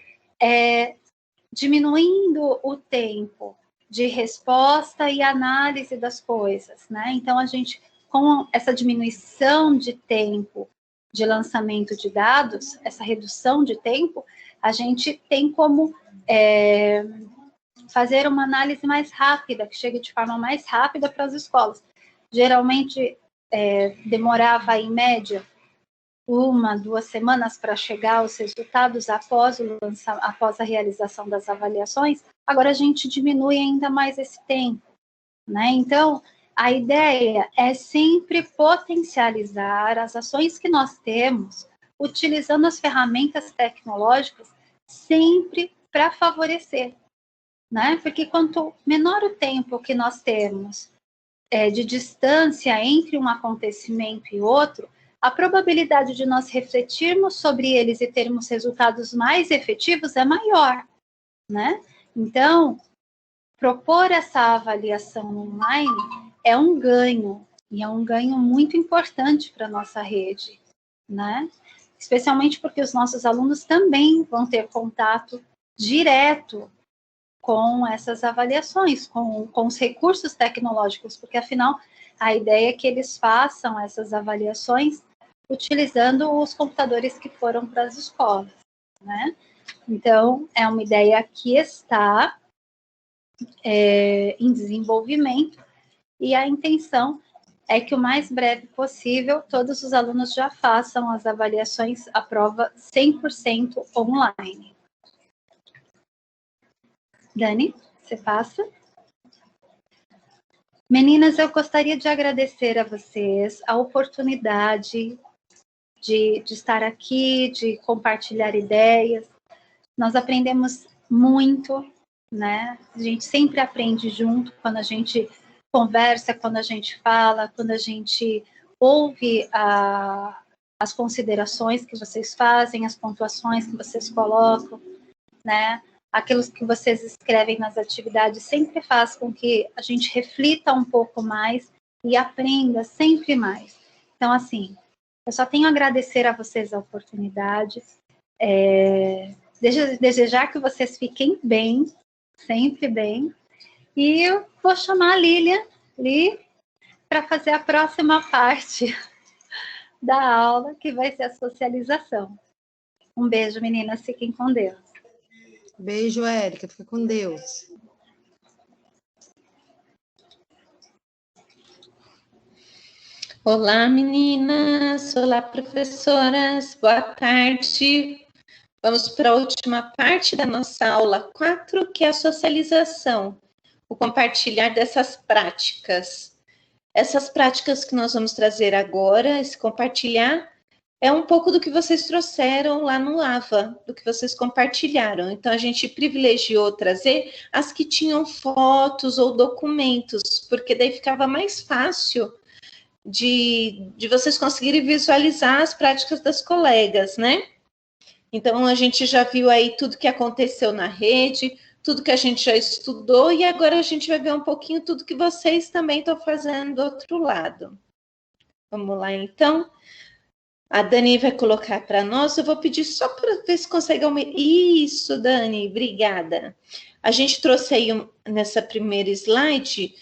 diminuindo o tempo de resposta e análise das coisas, né? Então a gente com essa diminuição de tempo de lançamento de dados, essa redução de tempo, a gente tem como fazer uma análise mais rápida, que chegue de forma mais rápida para as escolas. Geralmente, demorava, em média, 1, 2 semanas para chegar aos resultados após a realização das avaliações. Agora, a gente diminui ainda mais esse tempo, né? Então, a ideia é sempre potencializar as ações que nós temos, utilizando as ferramentas tecnológicas, sempre para favorecer, né? Porque quanto menor o tempo que nós temos de distância entre um acontecimento e outro, a probabilidade de nós refletirmos sobre eles e termos resultados mais efetivos é maior, né? Então, propor essa avaliação online é um ganho, e é um ganho muito importante para a nossa rede, né? Especialmente porque os nossos alunos também vão ter contato direto com essas avaliações, com os recursos tecnológicos, porque, afinal, a ideia é que eles façam essas avaliações utilizando os computadores que foram para as escolas, né? Então, é uma ideia que está em desenvolvimento, e a intenção é que o mais breve possível todos os alunos já façam as avaliações à prova 100% online. Dani, você passa? Meninas, eu gostaria de agradecer a vocês a oportunidade de estar aqui, de compartilhar ideias. Nós aprendemos muito, né? A gente sempre aprende junto quando a gente conversa, quando a gente fala, quando a gente ouve as considerações que vocês fazem, as pontuações que vocês colocam, né? Aquilo que vocês escrevem nas atividades sempre faz com que a gente reflita um pouco mais e aprenda sempre mais. Então, assim, eu só tenho a agradecer a vocês a oportunidade, desejar que vocês fiquem bem, sempre bem, e eu vou chamar a Li, para fazer a próxima parte da aula, que vai ser a socialização. Um beijo, meninas, fiquem com Deus. Beijo, Érica, fica com Deus. Olá, meninas. Olá, professoras. Boa tarde. Vamos para a última parte da nossa aula 4, que é a socialização, o compartilhar dessas práticas. Essas práticas que nós vamos trazer agora, esse compartilhar, é um pouco do que vocês trouxeram lá no AVA, do que vocês compartilharam. Então, a gente privilegiou trazer as que tinham fotos ou documentos, porque daí ficava mais fácil de vocês conseguirem visualizar as práticas das colegas, né? Então, a gente já viu aí tudo que aconteceu na rede, tudo que a gente já estudou, e agora a gente vai ver um pouquinho tudo que vocês também estão fazendo do outro lado. Vamos lá, então. A Dani vai colocar para nós, eu vou pedir só para ver se consegue aumentar. Isso, Dani, obrigada. A gente trouxe aí, nessa primeira slide,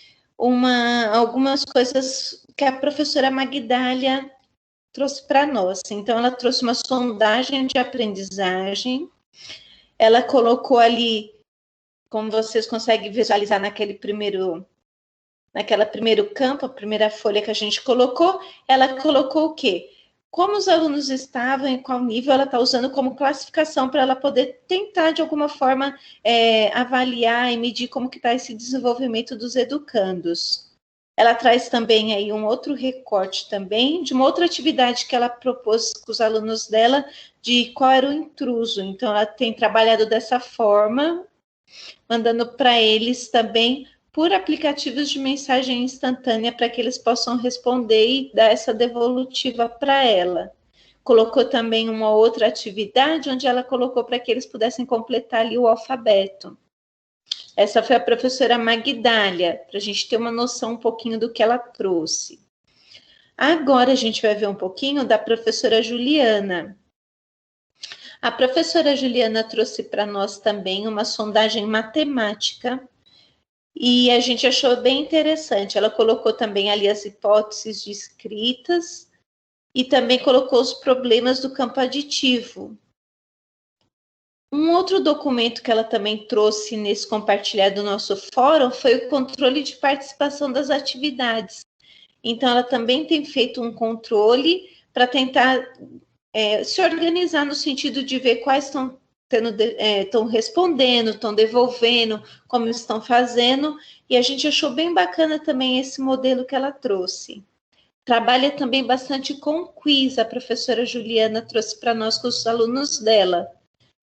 algumas coisas que a professora Magdália trouxe para nós. Então, ela trouxe uma sondagem de aprendizagem, ela colocou ali, como vocês conseguem visualizar naquele primeiro campo, a primeira folha que a gente colocou, ela colocou o quê? Como os alunos estavam, em qual nível ela está usando como classificação para ela poder tentar, de alguma forma, avaliar e medir como que está esse desenvolvimento dos educandos. Ela traz também aí um outro recorte também de uma outra atividade que ela propôs com os alunos dela, de qual era o intruso. Então, ela tem trabalhado dessa forma, mandando para eles também por aplicativos de mensagem instantânea para que eles possam responder e dar essa devolutiva para ela. Colocou também uma outra atividade onde ela colocou para que eles pudessem completar ali o alfabeto. Essa foi a professora Magdália, para a gente ter uma noção um pouquinho do que ela trouxe. Agora a gente vai ver um pouquinho da professora Juliana. A professora Juliana trouxe para nós também uma sondagem matemática, E a gente achou bem interessante. Ela colocou também ali as hipóteses descritas e também colocou os problemas do campo aditivo. Um outro documento que ela também trouxe nesse compartilhar do nosso fórum foi o controle de participação das atividades. Então, ela também tem feito um controle para tentar se organizar no sentido de ver quais estão respondendo, estão devolvendo, como estão fazendo, e a gente achou bem bacana também esse modelo que ela trouxe. Trabalha também bastante com quiz, a professora Juliana trouxe para nós com os alunos dela.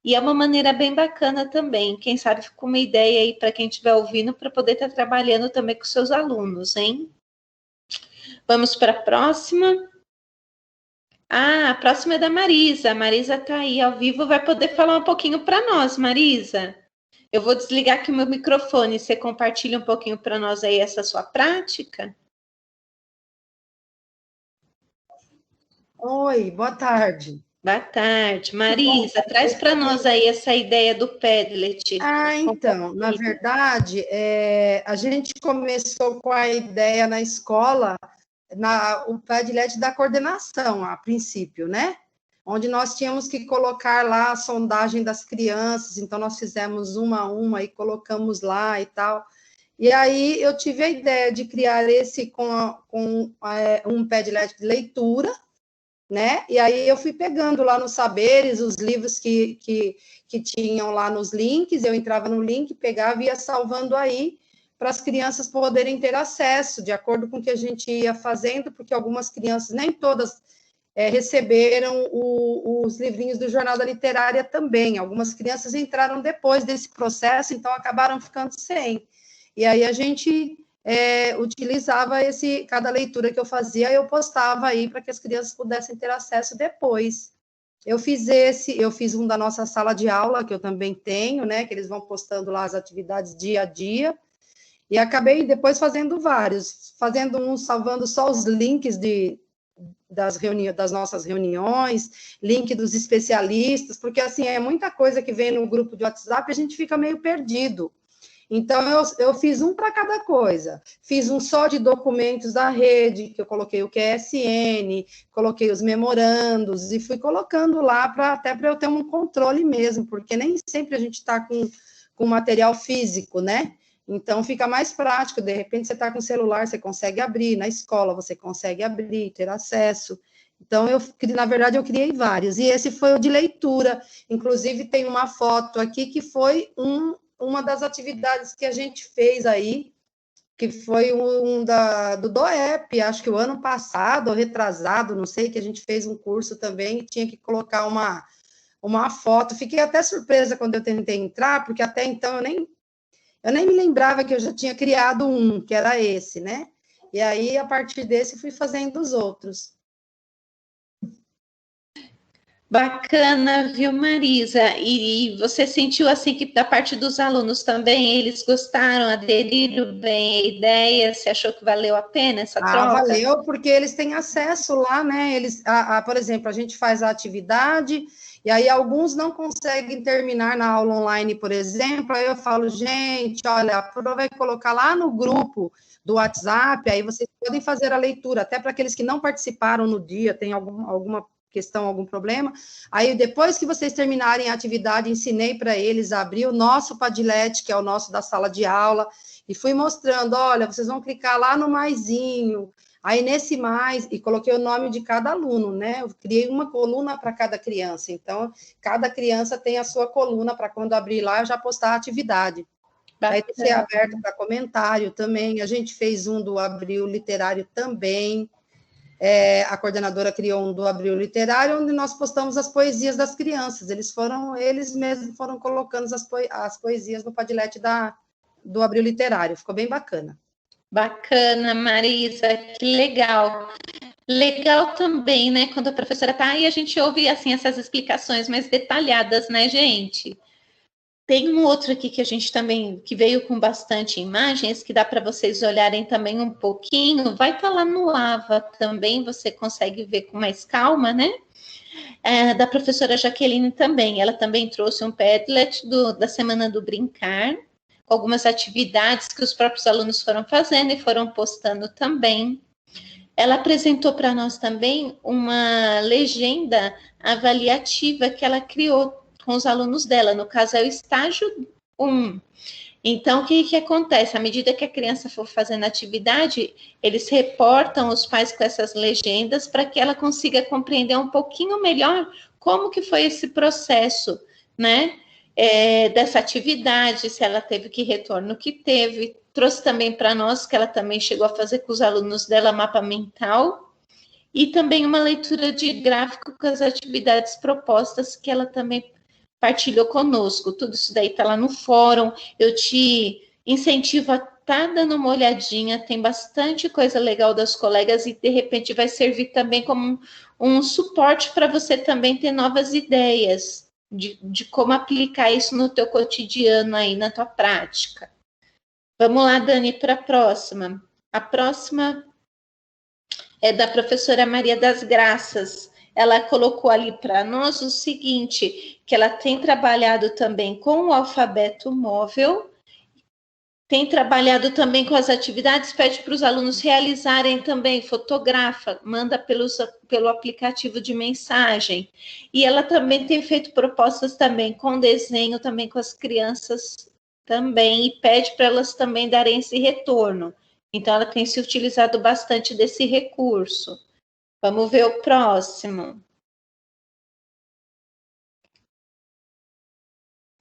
E é uma maneira bem bacana também, quem sabe fica uma ideia aí para quem estiver ouvindo, para poder estar trabalhando também com seus alunos, hein? Vamos para a próxima. A próxima é da Marisa. A Marisa está aí ao vivo, vai poder falar um pouquinho para nós, Marisa. Eu vou desligar aqui o meu microfone, você compartilha um pouquinho para nós aí essa sua prática? Oi, boa tarde. Boa tarde. Marisa, traz para nós aí essa ideia do Padlet. Então, na verdade, a gente começou com a ideia na escola, o Padlet da coordenação, a princípio, né? Onde nós tínhamos que colocar lá a sondagem das crianças, então nós fizemos uma a uma e colocamos lá e tal. E aí eu tive a ideia de criar esse com um Padlet de leitura, né? E aí eu fui pegando lá nos saberes os livros que tinham lá nos links, eu entrava no link, pegava e ia salvando aí para as crianças poderem ter acesso, de acordo com o que a gente ia fazendo, porque algumas crianças, nem todas receberam os livrinhos do Jornada Literária também, algumas crianças entraram depois desse processo, então acabaram ficando sem. E aí a gente utilizava cada leitura que eu fazia, eu postava aí para que as crianças pudessem ter acesso depois. Eu fiz um da nossa sala de aula, que eu também tenho, né, que eles vão postando lá as atividades dia a dia, e acabei depois fazendo vários, salvando só os links das nossas reuniões, link dos especialistas, porque assim, é muita coisa que vem no grupo de WhatsApp, a gente fica meio perdido. Então, eu fiz um para cada coisa. Fiz um só de documentos da rede, que eu coloquei o QSN, coloquei os memorandos, e fui colocando lá até para eu ter um controle mesmo, porque nem sempre a gente está com material físico, né? Então, fica mais prático. De repente, você está com o celular, você consegue abrir. Na escola, você consegue abrir, ter acesso. Então, na verdade, eu criei vários. E esse foi o de leitura. Inclusive, tem uma foto aqui que foi uma das atividades que a gente fez aí, que foi do DOEP, acho que o ano passado, ou retrasado, não sei, que a gente fez um curso também, e tinha que colocar uma foto. Fiquei até surpresa quando eu tentei entrar, porque até então eu nem me lembrava que eu já tinha criado um, que era esse, né? E aí, a partir desse, fui fazendo os outros. Bacana, viu, Marisa? E você sentiu assim que da parte dos alunos também, eles gostaram, aderiram bem à ideia? Você achou que valeu a pena essa troca? Valeu, porque eles têm acesso lá, né? Por exemplo, a gente faz a atividade, e aí alguns não conseguem terminar na aula online, por exemplo, aí eu falo, gente, olha, a prova vai colocar lá no grupo do WhatsApp, aí vocês podem fazer a leitura, até para aqueles que não participaram no dia, tem alguma questão, algum problema, aí depois que vocês terminarem a atividade, ensinei para eles a abrir o nosso Padlet, que é o nosso da sala de aula, e fui mostrando, olha, vocês vão clicar lá no maisinho, aí nesse mais, e coloquei o nome de cada aluno, né, eu criei uma coluna para cada criança, então, cada criança tem a sua coluna, para quando abrir lá, eu já postar a atividade. Vai ser aberto para comentário também, a gente fez um do Abril Literário também, a coordenadora criou um do Abril Literário, onde nós postamos as poesias das crianças. Eles mesmos foram colocando as poesias no Padlet do Abril Literário. Ficou bem bacana. Bacana, Marisa, que legal. Legal também, né, quando a professora tá aí, a gente ouve, assim, essas explicações mais detalhadas, né, gente? Tem um outro aqui que a gente também, que veio com bastante imagens, que dá para vocês olharem também um pouquinho, vai estar lá no AVA também, você consegue ver com mais calma, né? Da professora Jaqueline também, ela também trouxe um Padlet da Semana do Brincar, algumas atividades que os próprios alunos foram fazendo e foram postando também. Ela apresentou para nós também uma legenda avaliativa que ela criou com os alunos dela, no caso é o estágio 1. Então, o que acontece? À medida que a criança for fazendo atividade, eles reportam os pais com essas legendas para que ela consiga compreender um pouquinho melhor como que foi esse processo, né? Dessa atividade, se ela teve que retorno que teve. Trouxe também para nós que ela também chegou a fazer com os alunos dela mapa mental e também uma leitura de gráfico com as atividades propostas que ela também partilhou conosco. Tudo isso daí está lá no fórum. Eu te incentivo a estar dando uma olhadinha, tem bastante coisa legal das colegas e de repente vai servir também como um suporte para você também ter novas ideias de como aplicar isso no teu cotidiano aí, na tua prática. Vamos lá, Dani, para a próxima. A próxima é da professora Maria das Graças. Ela colocou ali para nós o seguinte, que ela tem trabalhado também com o alfabeto móvel, tem trabalhado também com as atividades, pede para os alunos realizarem também, fotografa, manda pelo aplicativo de mensagem. E ela também tem feito propostas também com desenho, também com as crianças também, e pede para elas também darem esse retorno. Então, ela tem se utilizado bastante desse recurso. Vamos ver o próximo.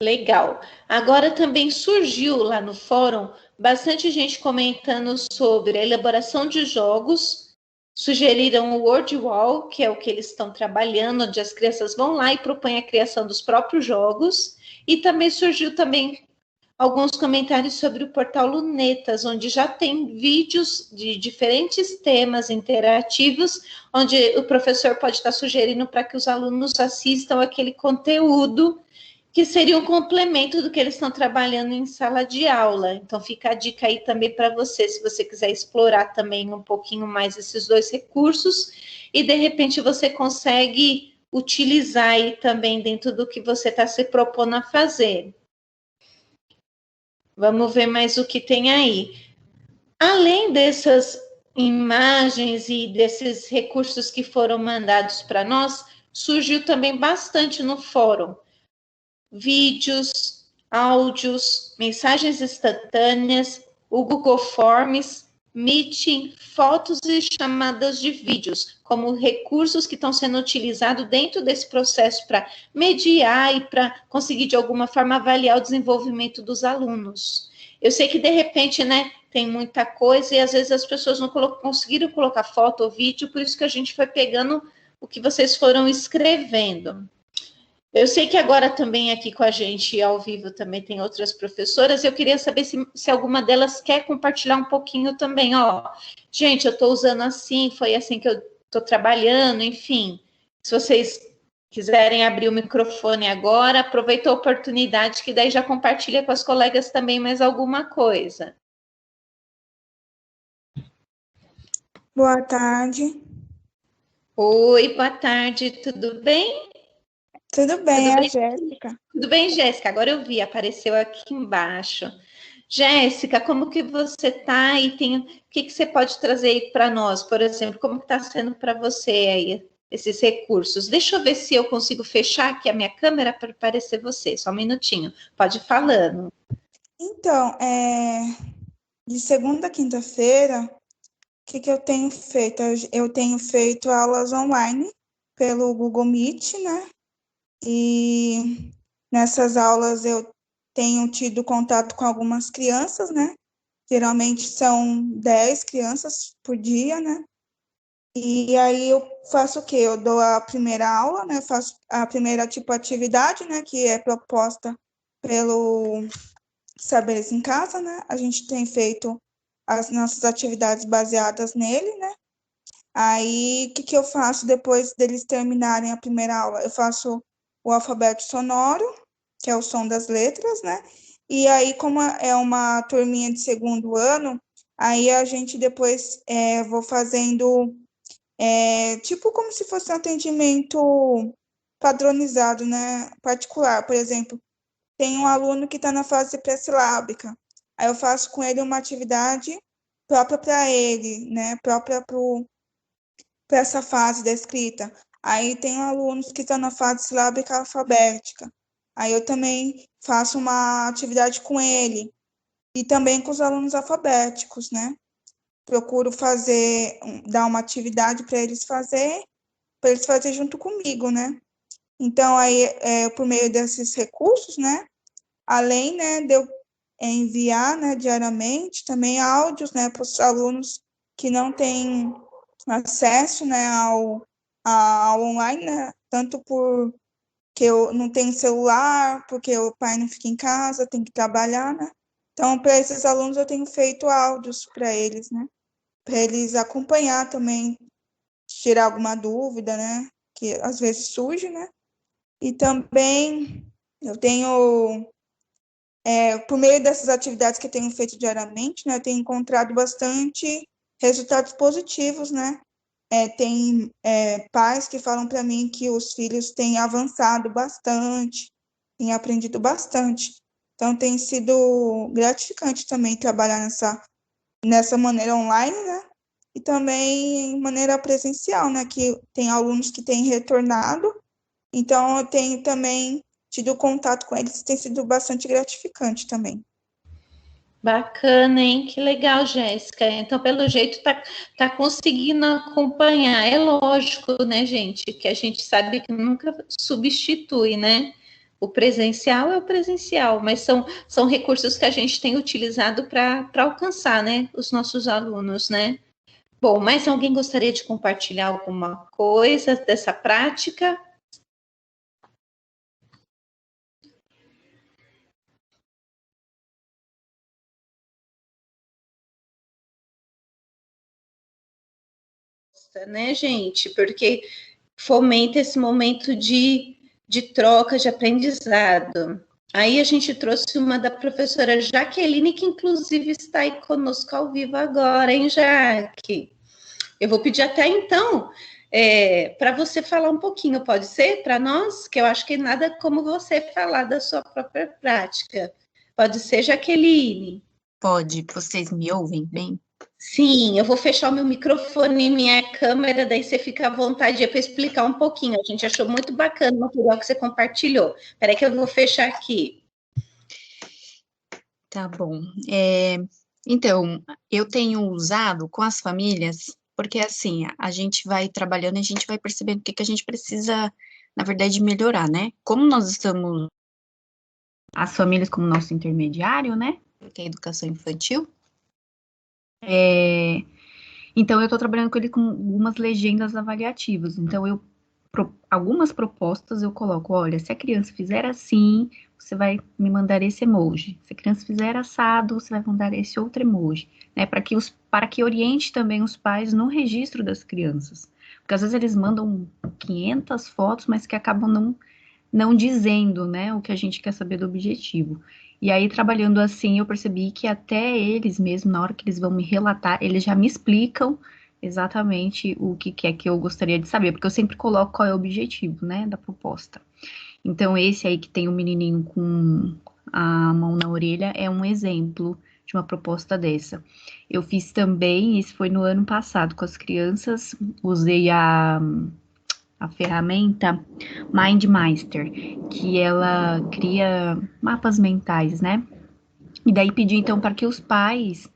Legal. Agora também surgiu lá no fórum bastante gente comentando sobre a elaboração de jogos. Sugeriram o Word Wall, que é o que eles estão trabalhando, onde as crianças vão lá e propõem a criação dos próprios jogos. E também surgiu também alguns comentários sobre o portal Lunetas, onde já tem vídeos de diferentes temas interativos, onde o professor pode estar sugerindo para que os alunos assistam aquele conteúdo que seria um complemento do que eles estão trabalhando em sala de aula. Então, fica a dica aí também para você, se você quiser explorar também um pouquinho mais esses dois recursos, e de repente você consegue utilizar aí também dentro do que você está se propondo a fazer. Vamos ver mais o que tem aí. Além dessas imagens e desses recursos que foram mandados para nós, surgiu também bastante no fórum. Vídeos, áudios, mensagens instantâneas, o Google Forms, Meeting, fotos e chamadas de vídeos, como recursos que estão sendo utilizados dentro desse processo para mediar e para conseguir, de alguma forma, avaliar o desenvolvimento dos alunos. Eu sei que, de repente, né, tem muita coisa e, às vezes, as pessoas não conseguiram colocar foto ou vídeo, por isso que a gente foi pegando o que vocês foram escrevendo. Eu sei que agora também aqui com a gente ao vivo também tem outras professoras. Eu queria saber se alguma delas quer compartilhar um pouquinho também. Ó, gente, eu estou usando assim, foi assim que eu estou trabalhando, enfim. Se vocês quiserem abrir o microfone agora, aproveita a oportunidade que daí já compartilha com as colegas também mais alguma coisa. Boa tarde. Oi, boa tarde, tudo bem? Tudo bem, Tudo a bem? Jéssica. Tudo bem, Jéssica? Agora eu vi, apareceu aqui embaixo. Jéssica, como que você está e o que você pode trazer aí para nós? Por exemplo, como está sendo para você aí esses recursos? Deixa eu ver se eu consigo fechar aqui a minha câmera para aparecer você. Só um minutinho. Pode ir falando. Então, de segunda a quinta-feira, o que eu tenho feito? Eu tenho feito aulas online pelo Google Meet, né? E nessas aulas eu tenho tido contato com algumas crianças, né? Geralmente são 10 crianças por dia, né? E aí eu faço o quê? Eu dou a primeira aula, né? Faço a primeira atividade, né? Que é proposta pelo Saberes em Casa, né? A gente tem feito as nossas atividades baseadas nele, né? Aí, o que eu faço depois deles terminarem a primeira aula? Eu faço o alfabeto sonoro, que é o som das letras, né? E aí, como é uma turminha de segundo ano, aí a gente depois vou fazendo, tipo como se fosse um atendimento padronizado, né? Particular, por exemplo. tem um aluno que está na fase pré-silábica. Aí eu faço com ele uma atividade própria para ele, né? Própria para essa fase da escrita. Aí tem alunos que estão na fase silábica alfabética. Aí eu também faço uma atividade com ele. E também com os alunos alfabéticos, né? Procuro dar uma atividade para eles fazer junto comigo, né? Então, aí, por meio desses recursos, né? Além, né, de eu enviar, né, diariamente, também áudios, né, para os alunos que não têm acesso, né, ao online, né? Tanto porque eu não tenho celular, porque o pai não fica em casa, tem que trabalhar, né? Então, para esses alunos, eu tenho feito áudios para eles, né? Para eles acompanhar também, tirar alguma dúvida, né? Que às vezes surge, né? E também eu tenho, por meio dessas atividades que eu tenho feito diariamente, né? Eu tenho encontrado bastante resultados positivos, né? Tem pais que falam para mim que os filhos têm avançado bastante, têm aprendido bastante. Então, tem sido gratificante também trabalhar nessa maneira online, né? E também em maneira presencial, né? Que tem alunos que têm retornado. Então, eu tenho também tido contato com eles, tem sido bastante gratificante também. Bacana, hein? Que legal, Jéssica. Então, pelo jeito, tá conseguindo acompanhar. É lógico, né, gente? Que a gente sabe que nunca substitui, né? O presencial é o presencial, mas são recursos que a gente tem utilizado para alcançar, né? Os nossos alunos, né? Bom, mas alguém gostaria de compartilhar alguma coisa dessa prática? Né, gente? Porque fomenta esse momento de troca, de aprendizado. Aí a gente trouxe uma da professora Jaqueline, que inclusive está aí conosco ao vivo agora, hein, Jaque? Eu vou pedir até então para você falar um pouquinho, pode ser, para nós? Que eu acho que nada como você falar da sua própria prática. Pode ser, Jaqueline? Pode, vocês me ouvem bem? Sim, eu vou fechar o meu microfone e minha câmera, daí você fica à vontade para explicar um pouquinho. A gente achou muito bacana o material que você compartilhou. Espera aí que eu vou fechar aqui. Tá bom. Então, eu tenho usado com as famílias, porque assim, a gente vai trabalhando e a gente vai percebendo o que a gente precisa, na verdade, melhorar, né? Como nós estamos, as famílias como nosso intermediário, né? Que é a educação infantil. Então, eu estou trabalhando com ele com algumas legendas avaliativas. Então, algumas propostas eu coloco, olha, se a criança fizer assim, você vai me mandar esse emoji. Se a criança fizer assado, você vai mandar esse outro emoji, né? Para que oriente também os pais no registro das crianças. Porque às vezes eles mandam 500 fotos, mas que acabam não dizendo, né, o que a gente quer saber do objetivo. E aí, trabalhando assim, eu percebi que até eles mesmo, na hora que eles vão me relatar, eles já me explicam exatamente o que é que eu gostaria de saber, porque eu sempre coloco qual é o objetivo, né, da proposta. Então, esse aí que tem o menininho com a mão na orelha é um exemplo de uma proposta dessa. Eu fiz também, isso foi no ano passado, com as crianças, usei a ferramenta MindMeister, que ela cria mapas mentais, né? E daí pedi então para que os pais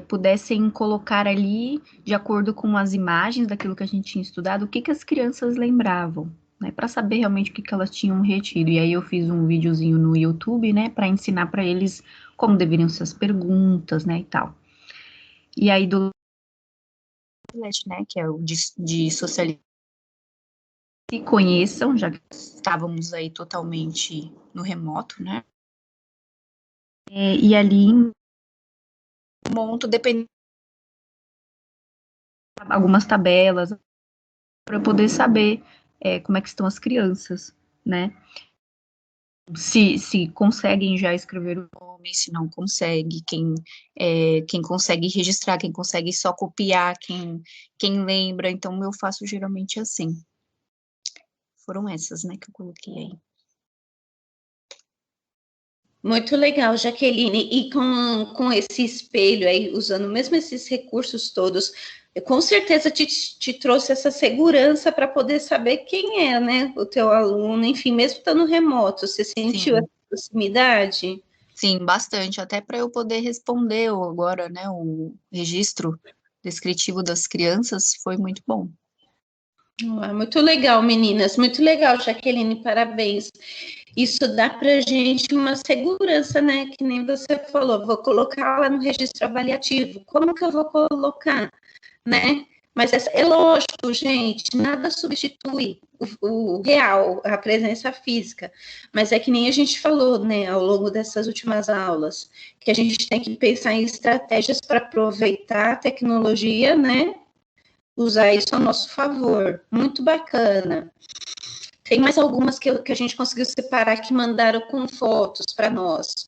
pudessem colocar ali, de acordo com as imagens daquilo que a gente tinha estudado, o que as crianças lembravam, né? Para saber realmente o que elas tinham retido. E aí eu fiz um videozinho no YouTube, né? Para ensinar para eles como deveriam ser as perguntas, né? E tal. E aí do né? Que é o de socialização, se conheçam, já que estávamos aí totalmente no remoto, né? E ali monto, dependendo, algumas tabelas para poder saber como é que estão as crianças, né? Se conseguem já escrever o nome, se não consegue, quem consegue registrar, quem consegue só copiar, quem lembra. Então, eu faço geralmente assim. Foram essas, né, que eu coloquei aí. Muito legal, Jaqueline. E com esse espelho aí, usando mesmo esses recursos todos, com certeza te trouxe essa segurança para poder saber quem é, né, o teu aluno, enfim, mesmo estando remoto, você sentiu essa proximidade? Sim, bastante, até para eu poder responder agora, né, o registro descritivo das crianças foi muito bom. Muito legal, meninas, muito legal, Jaqueline, parabéns. Isso dá para a gente uma segurança, né? Que nem você falou, vou colocar lá no registro avaliativo. Como que eu vou colocar, né? Mas é lógico, gente, nada substitui o real, a presença física. Mas é que nem a gente falou, né, ao longo dessas últimas aulas, que a gente tem que pensar em estratégias para aproveitar a tecnologia, né? Usar isso a nosso favor. Muito bacana. Tem mais algumas que a gente conseguiu separar que mandaram com fotos para nós.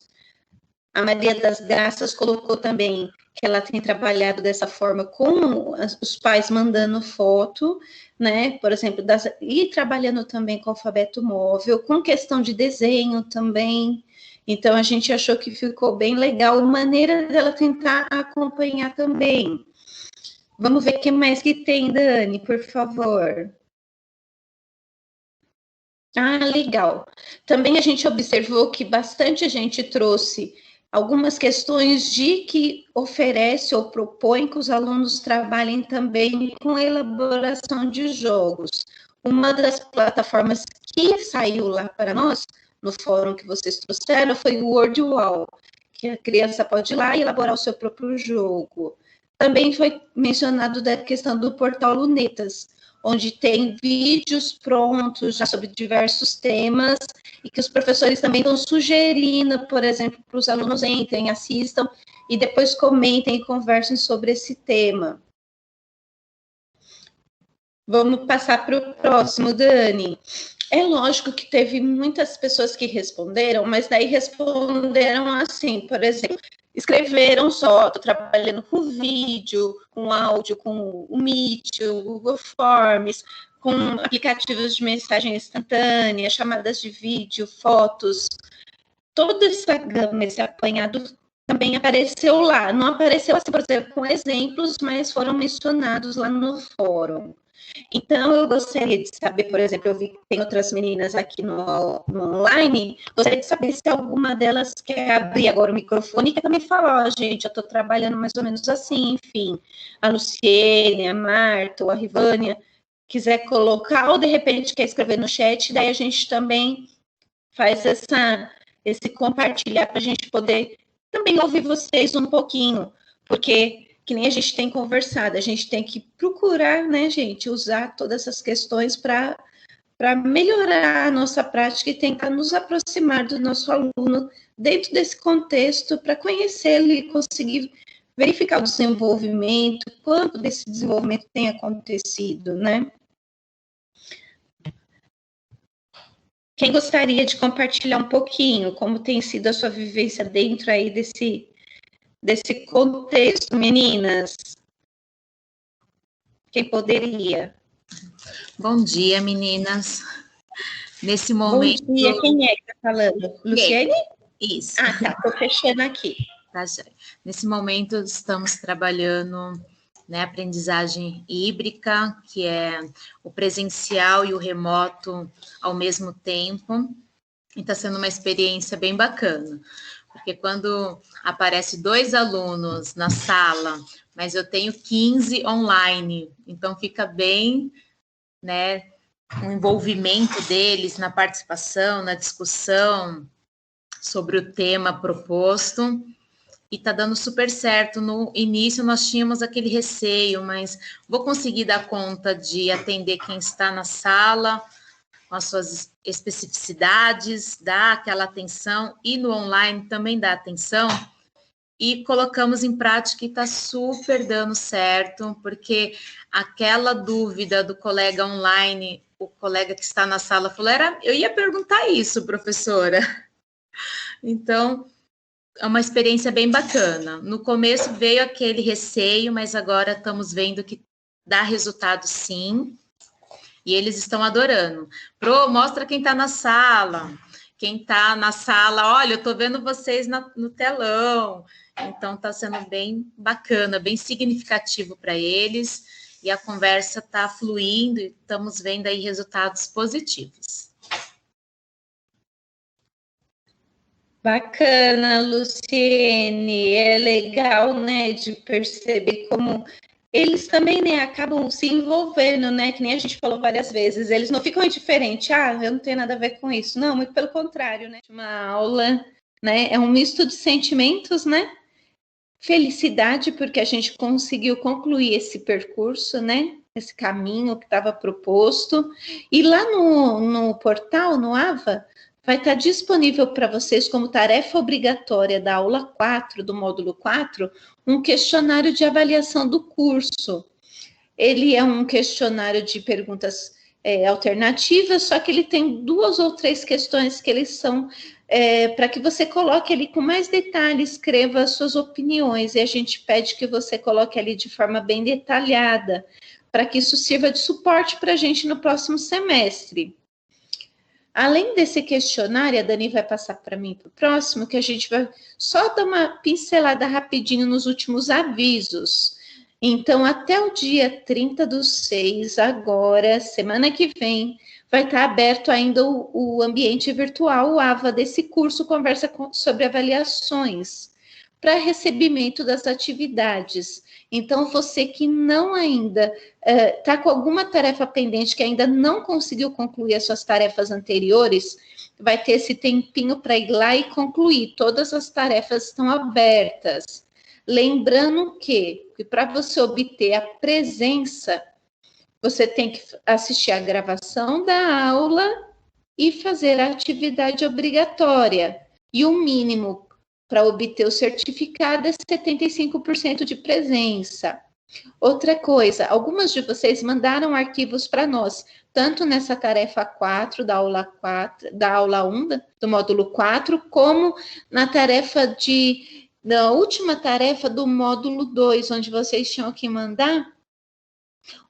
A Maria das Graças colocou também que ela tem trabalhado dessa forma com os pais mandando foto, né? Por exemplo, e trabalhando também com alfabeto móvel, com questão de desenho também. Então, a gente achou que ficou bem legal, maneira dela tentar acompanhar também. Vamos ver o que mais que tem, Dani, por favor. Ah, legal. Também a gente observou que bastante gente trouxe algumas questões de que oferece ou propõe que os alunos trabalhem também com a elaboração de jogos. Uma das plataformas que saiu lá para nós, no fórum que vocês trouxeram, foi o WordWall, que a criança pode ir lá e elaborar o seu próprio jogo. Também foi mencionado da questão do portal Lunetas, onde tem vídeos prontos já sobre diversos temas e que os professores também estão sugerindo, por exemplo, para os alunos entrem, assistam e depois comentem e conversem sobre esse tema. Vamos passar para o próximo, Dani. É lógico que teve muitas pessoas que responderam, mas daí responderam assim, por exemplo, escreveram só, estou trabalhando com vídeo, com áudio, com o Meet, o Google Forms, com aplicativos de mensagem instantânea, chamadas de vídeo, fotos. Toda essa gama, esse apanhado também apareceu lá. Não apareceu, assim, por exemplo, com exemplos, mas foram mencionados lá no fórum. Então, eu gostaria de saber, por exemplo, eu vi que tem outras meninas aqui no online, gostaria de saber se alguma delas quer abrir agora o microfone e quer também falar, gente, eu estou trabalhando mais ou menos assim, enfim, a Luciene, a Marta, ou a Rivânia, quiser colocar, ou de repente quer escrever no chat, daí a gente também faz esse compartilhar para a gente poder também ouvir vocês um pouquinho, porque que nem a gente tem conversado, a gente tem que procurar, né, gente, usar todas essas questões para melhorar a nossa prática e tentar nos aproximar do nosso aluno dentro desse contexto, para conhecê-lo e conseguir verificar o desenvolvimento, quanto desse desenvolvimento tem acontecido, né? Quem gostaria de compartilhar um pouquinho como tem sido a sua vivência dentro aí desse contexto, meninas? Quem poderia? Bom dia, meninas. Nesse momento... Bom dia, quem é que está falando? Luciene? Isso. Ah, tá, estou fechando aqui. Tá, nesse momento, estamos trabalhando, né, aprendizagem híbrida, que é o presencial e o remoto ao mesmo tempo, e está sendo uma experiência bem bacana. Porque quando aparece 2 alunos na sala, mas eu tenho 15 online, então fica bem, né, um envolvimento deles na participação, na discussão sobre o tema proposto, e tá dando super certo. No início nós tínhamos aquele receio, mas vou conseguir dar conta de atender quem está na sala, com as suas especificidades, dá aquela atenção, e no online também dá atenção, e colocamos em prática e está super dando certo, porque aquela dúvida do colega online, o colega que está na sala falou, eu ia perguntar isso, professora. Então, é uma experiência bem bacana. No começo veio aquele receio, mas agora estamos vendo que dá resultado sim, e eles estão adorando. Mostra quem está na sala. quem está na sala, olha, eu estou vendo vocês no telão. Então, está sendo bem bacana, bem significativo para eles. E a conversa está fluindo e estamos vendo aí resultados positivos. Bacana, Luciene. É legal, né, de perceber como eles também, né, acabam se envolvendo, né, que nem a gente falou várias vezes. Eles não ficam indiferentes, eu não tenho nada a ver com isso. Não, muito pelo contrário, né. Uma aula, né, é um misto de sentimentos, né, felicidade, porque a gente conseguiu concluir esse percurso, né, esse caminho que estava proposto. E lá no portal, no AVA, vai estar disponível para vocês como tarefa obrigatória da aula 4, do módulo 4, um questionário de avaliação do curso. Ele é um questionário de perguntas alternativas, só que ele tem 2 ou 3 questões que eles são para que você coloque ali com mais detalhes, escreva as suas opiniões, e a gente pede que você coloque ali de forma bem detalhada, para que isso sirva de suporte para a gente no próximo semestre. Além desse questionário, a Dani vai passar para mim para o próximo, que a gente vai só dar uma pincelada rapidinho nos últimos avisos. Então, até o dia 30/6, agora, semana que vem, vai estar aberto ainda o ambiente virtual, o AVA, desse curso Conversa sobre Avaliações, para recebimento das atividades. Então, você que não ainda está com alguma tarefa pendente, que ainda não conseguiu concluir as suas tarefas anteriores, vai ter esse tempinho para ir lá e concluir. Todas as tarefas estão abertas. Lembrando que para você obter a presença, você tem que assistir a gravação da aula e fazer a atividade obrigatória. E o mínimo para obter o certificado é 75% de presença. Outra coisa, algumas de vocês mandaram arquivos para nós, tanto nessa tarefa 4, da aula 1, do módulo 4, como na última tarefa do módulo 2, onde vocês tinham que mandar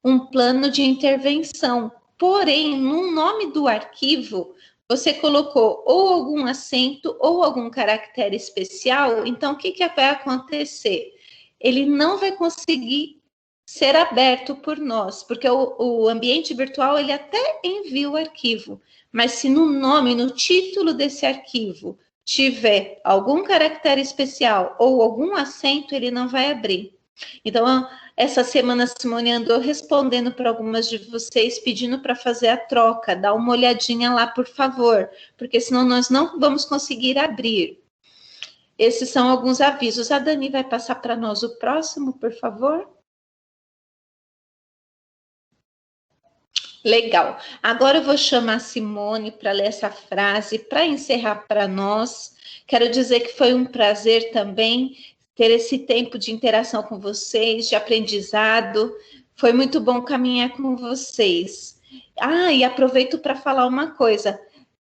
um plano de intervenção. Porém, no nome do arquivo, você colocou ou algum acento ou algum caractere especial, então o que vai acontecer? Ele não vai conseguir ser aberto por nós, porque o ambiente virtual, ele até envia o arquivo, mas se no nome, no título desse arquivo, tiver algum caractere especial ou algum acento, ele não vai abrir. Então, essa semana a Simone andou respondendo para algumas de vocês, pedindo para fazer a troca. Dá uma olhadinha lá, por favor, porque senão nós não vamos conseguir abrir. Esses são alguns avisos. A Dani vai passar para nós o próximo, por favor. Legal. Agora eu vou chamar a Simone para ler essa frase, para encerrar para nós. Quero dizer que foi um prazer também ter esse tempo de interação com vocês, de aprendizado. Foi muito bom caminhar com vocês. E aproveito para falar uma coisa.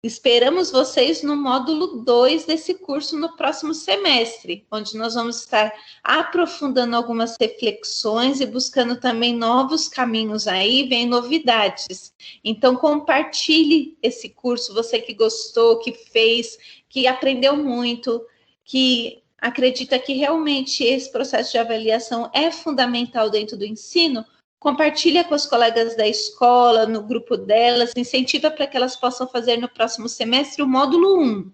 Esperamos vocês no módulo 2 desse curso no próximo semestre, onde nós vamos estar aprofundando algumas reflexões e buscando também novos caminhos aí, vem novidades. Então, compartilhe esse curso, você que gostou, que fez, que aprendeu muito, que acredita que realmente esse processo de avaliação é fundamental dentro do ensino, compartilha com os colegas da escola, no grupo delas, incentiva para que elas possam fazer no próximo semestre o módulo 1.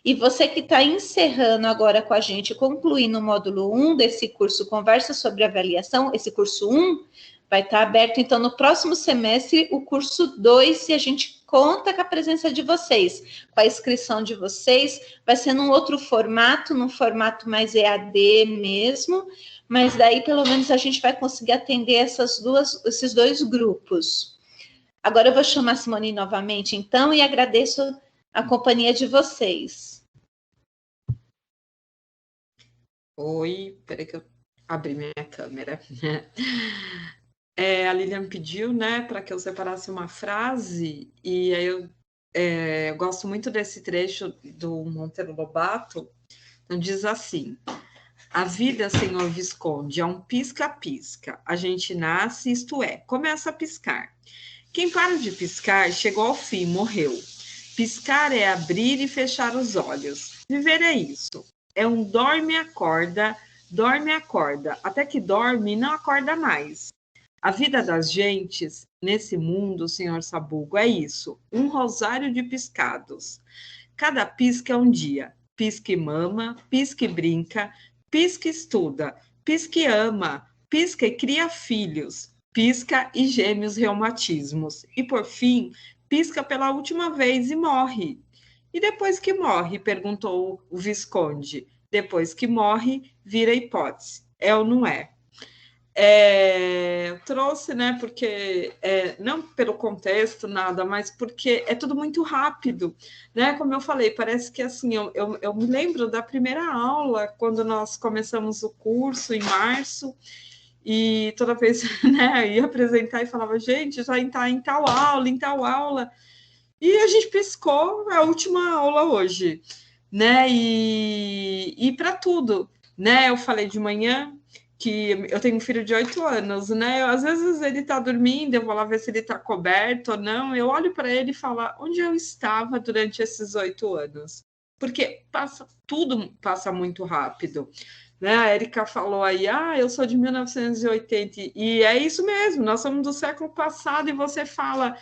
E você que está encerrando agora com a gente, concluindo o módulo 1 desse curso Conversa sobre Avaliação, esse curso 1 vai estar aberto, então, no próximo semestre, o curso 2, e a gente conta com a presença de vocês, com a inscrição de vocês, vai ser num outro formato, num formato mais EAD mesmo, mas daí, pelo menos, a gente vai conseguir atender esses 2 grupos. Agora eu vou chamar a Simone novamente, então, e agradeço a companhia de vocês. Oi, peraí que eu abri minha câmera. A Lilian pediu, né, para que eu separasse uma frase, e aí eu gosto muito desse trecho do Monteiro Lobato, então diz assim: a vida, senhor Visconde, é um pisca-pisca. A gente nasce, isto é, começa a piscar. Quem para de piscar chegou ao fim, morreu. Piscar é abrir e fechar os olhos. Viver é isso. É um dorme e acorda, até que dorme e não acorda mais. A vida das gentes nesse mundo, senhor Sabugo, é isso. Um rosário de piscados. Cada pisca é um dia. Pisca e mama, pisca e brinca, pisca e estuda, pisca e ama, pisca e cria filhos, pisca e geme os reumatismos. E, por fim, pisca pela última vez e morre. E depois que morre? Perguntou o Visconde. Depois que morre, vira hipótese. É ou não é? Eu trouxe, né, porque, não pelo contexto, nada, mas porque é tudo muito rápido, né, como eu falei, parece que, assim, eu me lembro da primeira aula, quando nós começamos o curso, em março, e toda vez, né, ia apresentar e falava, gente, já está em tal aula, e a gente piscou a última aula hoje, né, e para tudo, né, eu falei de manhã, que eu tenho um filho de 8 anos, né? Às vezes ele está dormindo, eu vou lá ver se ele está coberto ou não. Eu olho para ele e falo, onde eu estava durante esses 8 anos? Porque tudo passa muito rápido. Né? A Érica falou aí, eu sou de 1980, e é isso mesmo, nós somos do século passado, e você fala,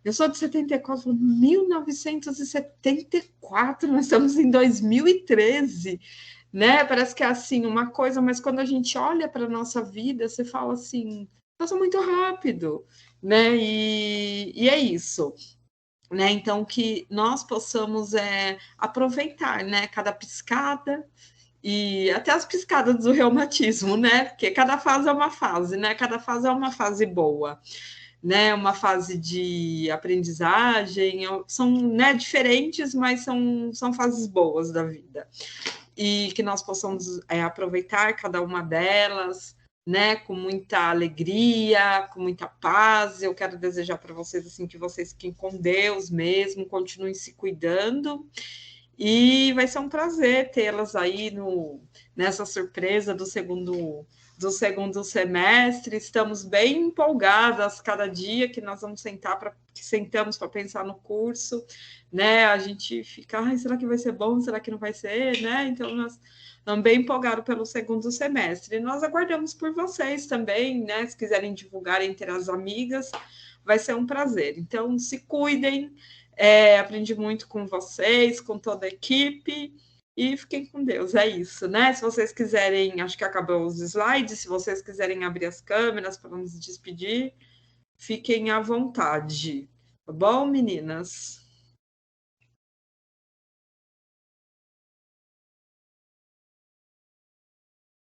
eu sou de 74, 1974, nós estamos em 2013, né? Parece que é assim uma coisa, mas quando a gente olha para a nossa vida, você fala assim, passa muito rápido, né? E é isso, né? Então que nós possamos aproveitar, né? Cada piscada e até as piscadas do reumatismo, né? Porque cada fase é uma fase, né? Cada fase é uma fase boa, né? Uma fase de aprendizagem, são, né, diferentes, mas são fases boas da vida. E que nós possamos aproveitar cada uma delas, né, com muita alegria, com muita paz. Eu quero desejar para vocês assim que vocês fiquem com Deus mesmo, continuem se cuidando, e vai ser um prazer tê-las aí nessa surpresa do segundo semestre. Estamos bem empolgadas cada dia que nós vamos sentamos para pensar no curso, né? A gente fica, será que vai ser bom? Será que não vai ser, né? Então nós estamos bem empolgados pelo segundo semestre. E nós aguardamos por vocês também, né? Se quiserem divulgar entre as amigas, vai ser um prazer. Então se cuidem, aprendi muito com vocês, com toda a equipe. E fiquem com Deus, é isso, né? Se vocês quiserem, acho que acabou os slides, se vocês quiserem abrir as câmeras para nos despedir, fiquem à vontade, tá bom, meninas?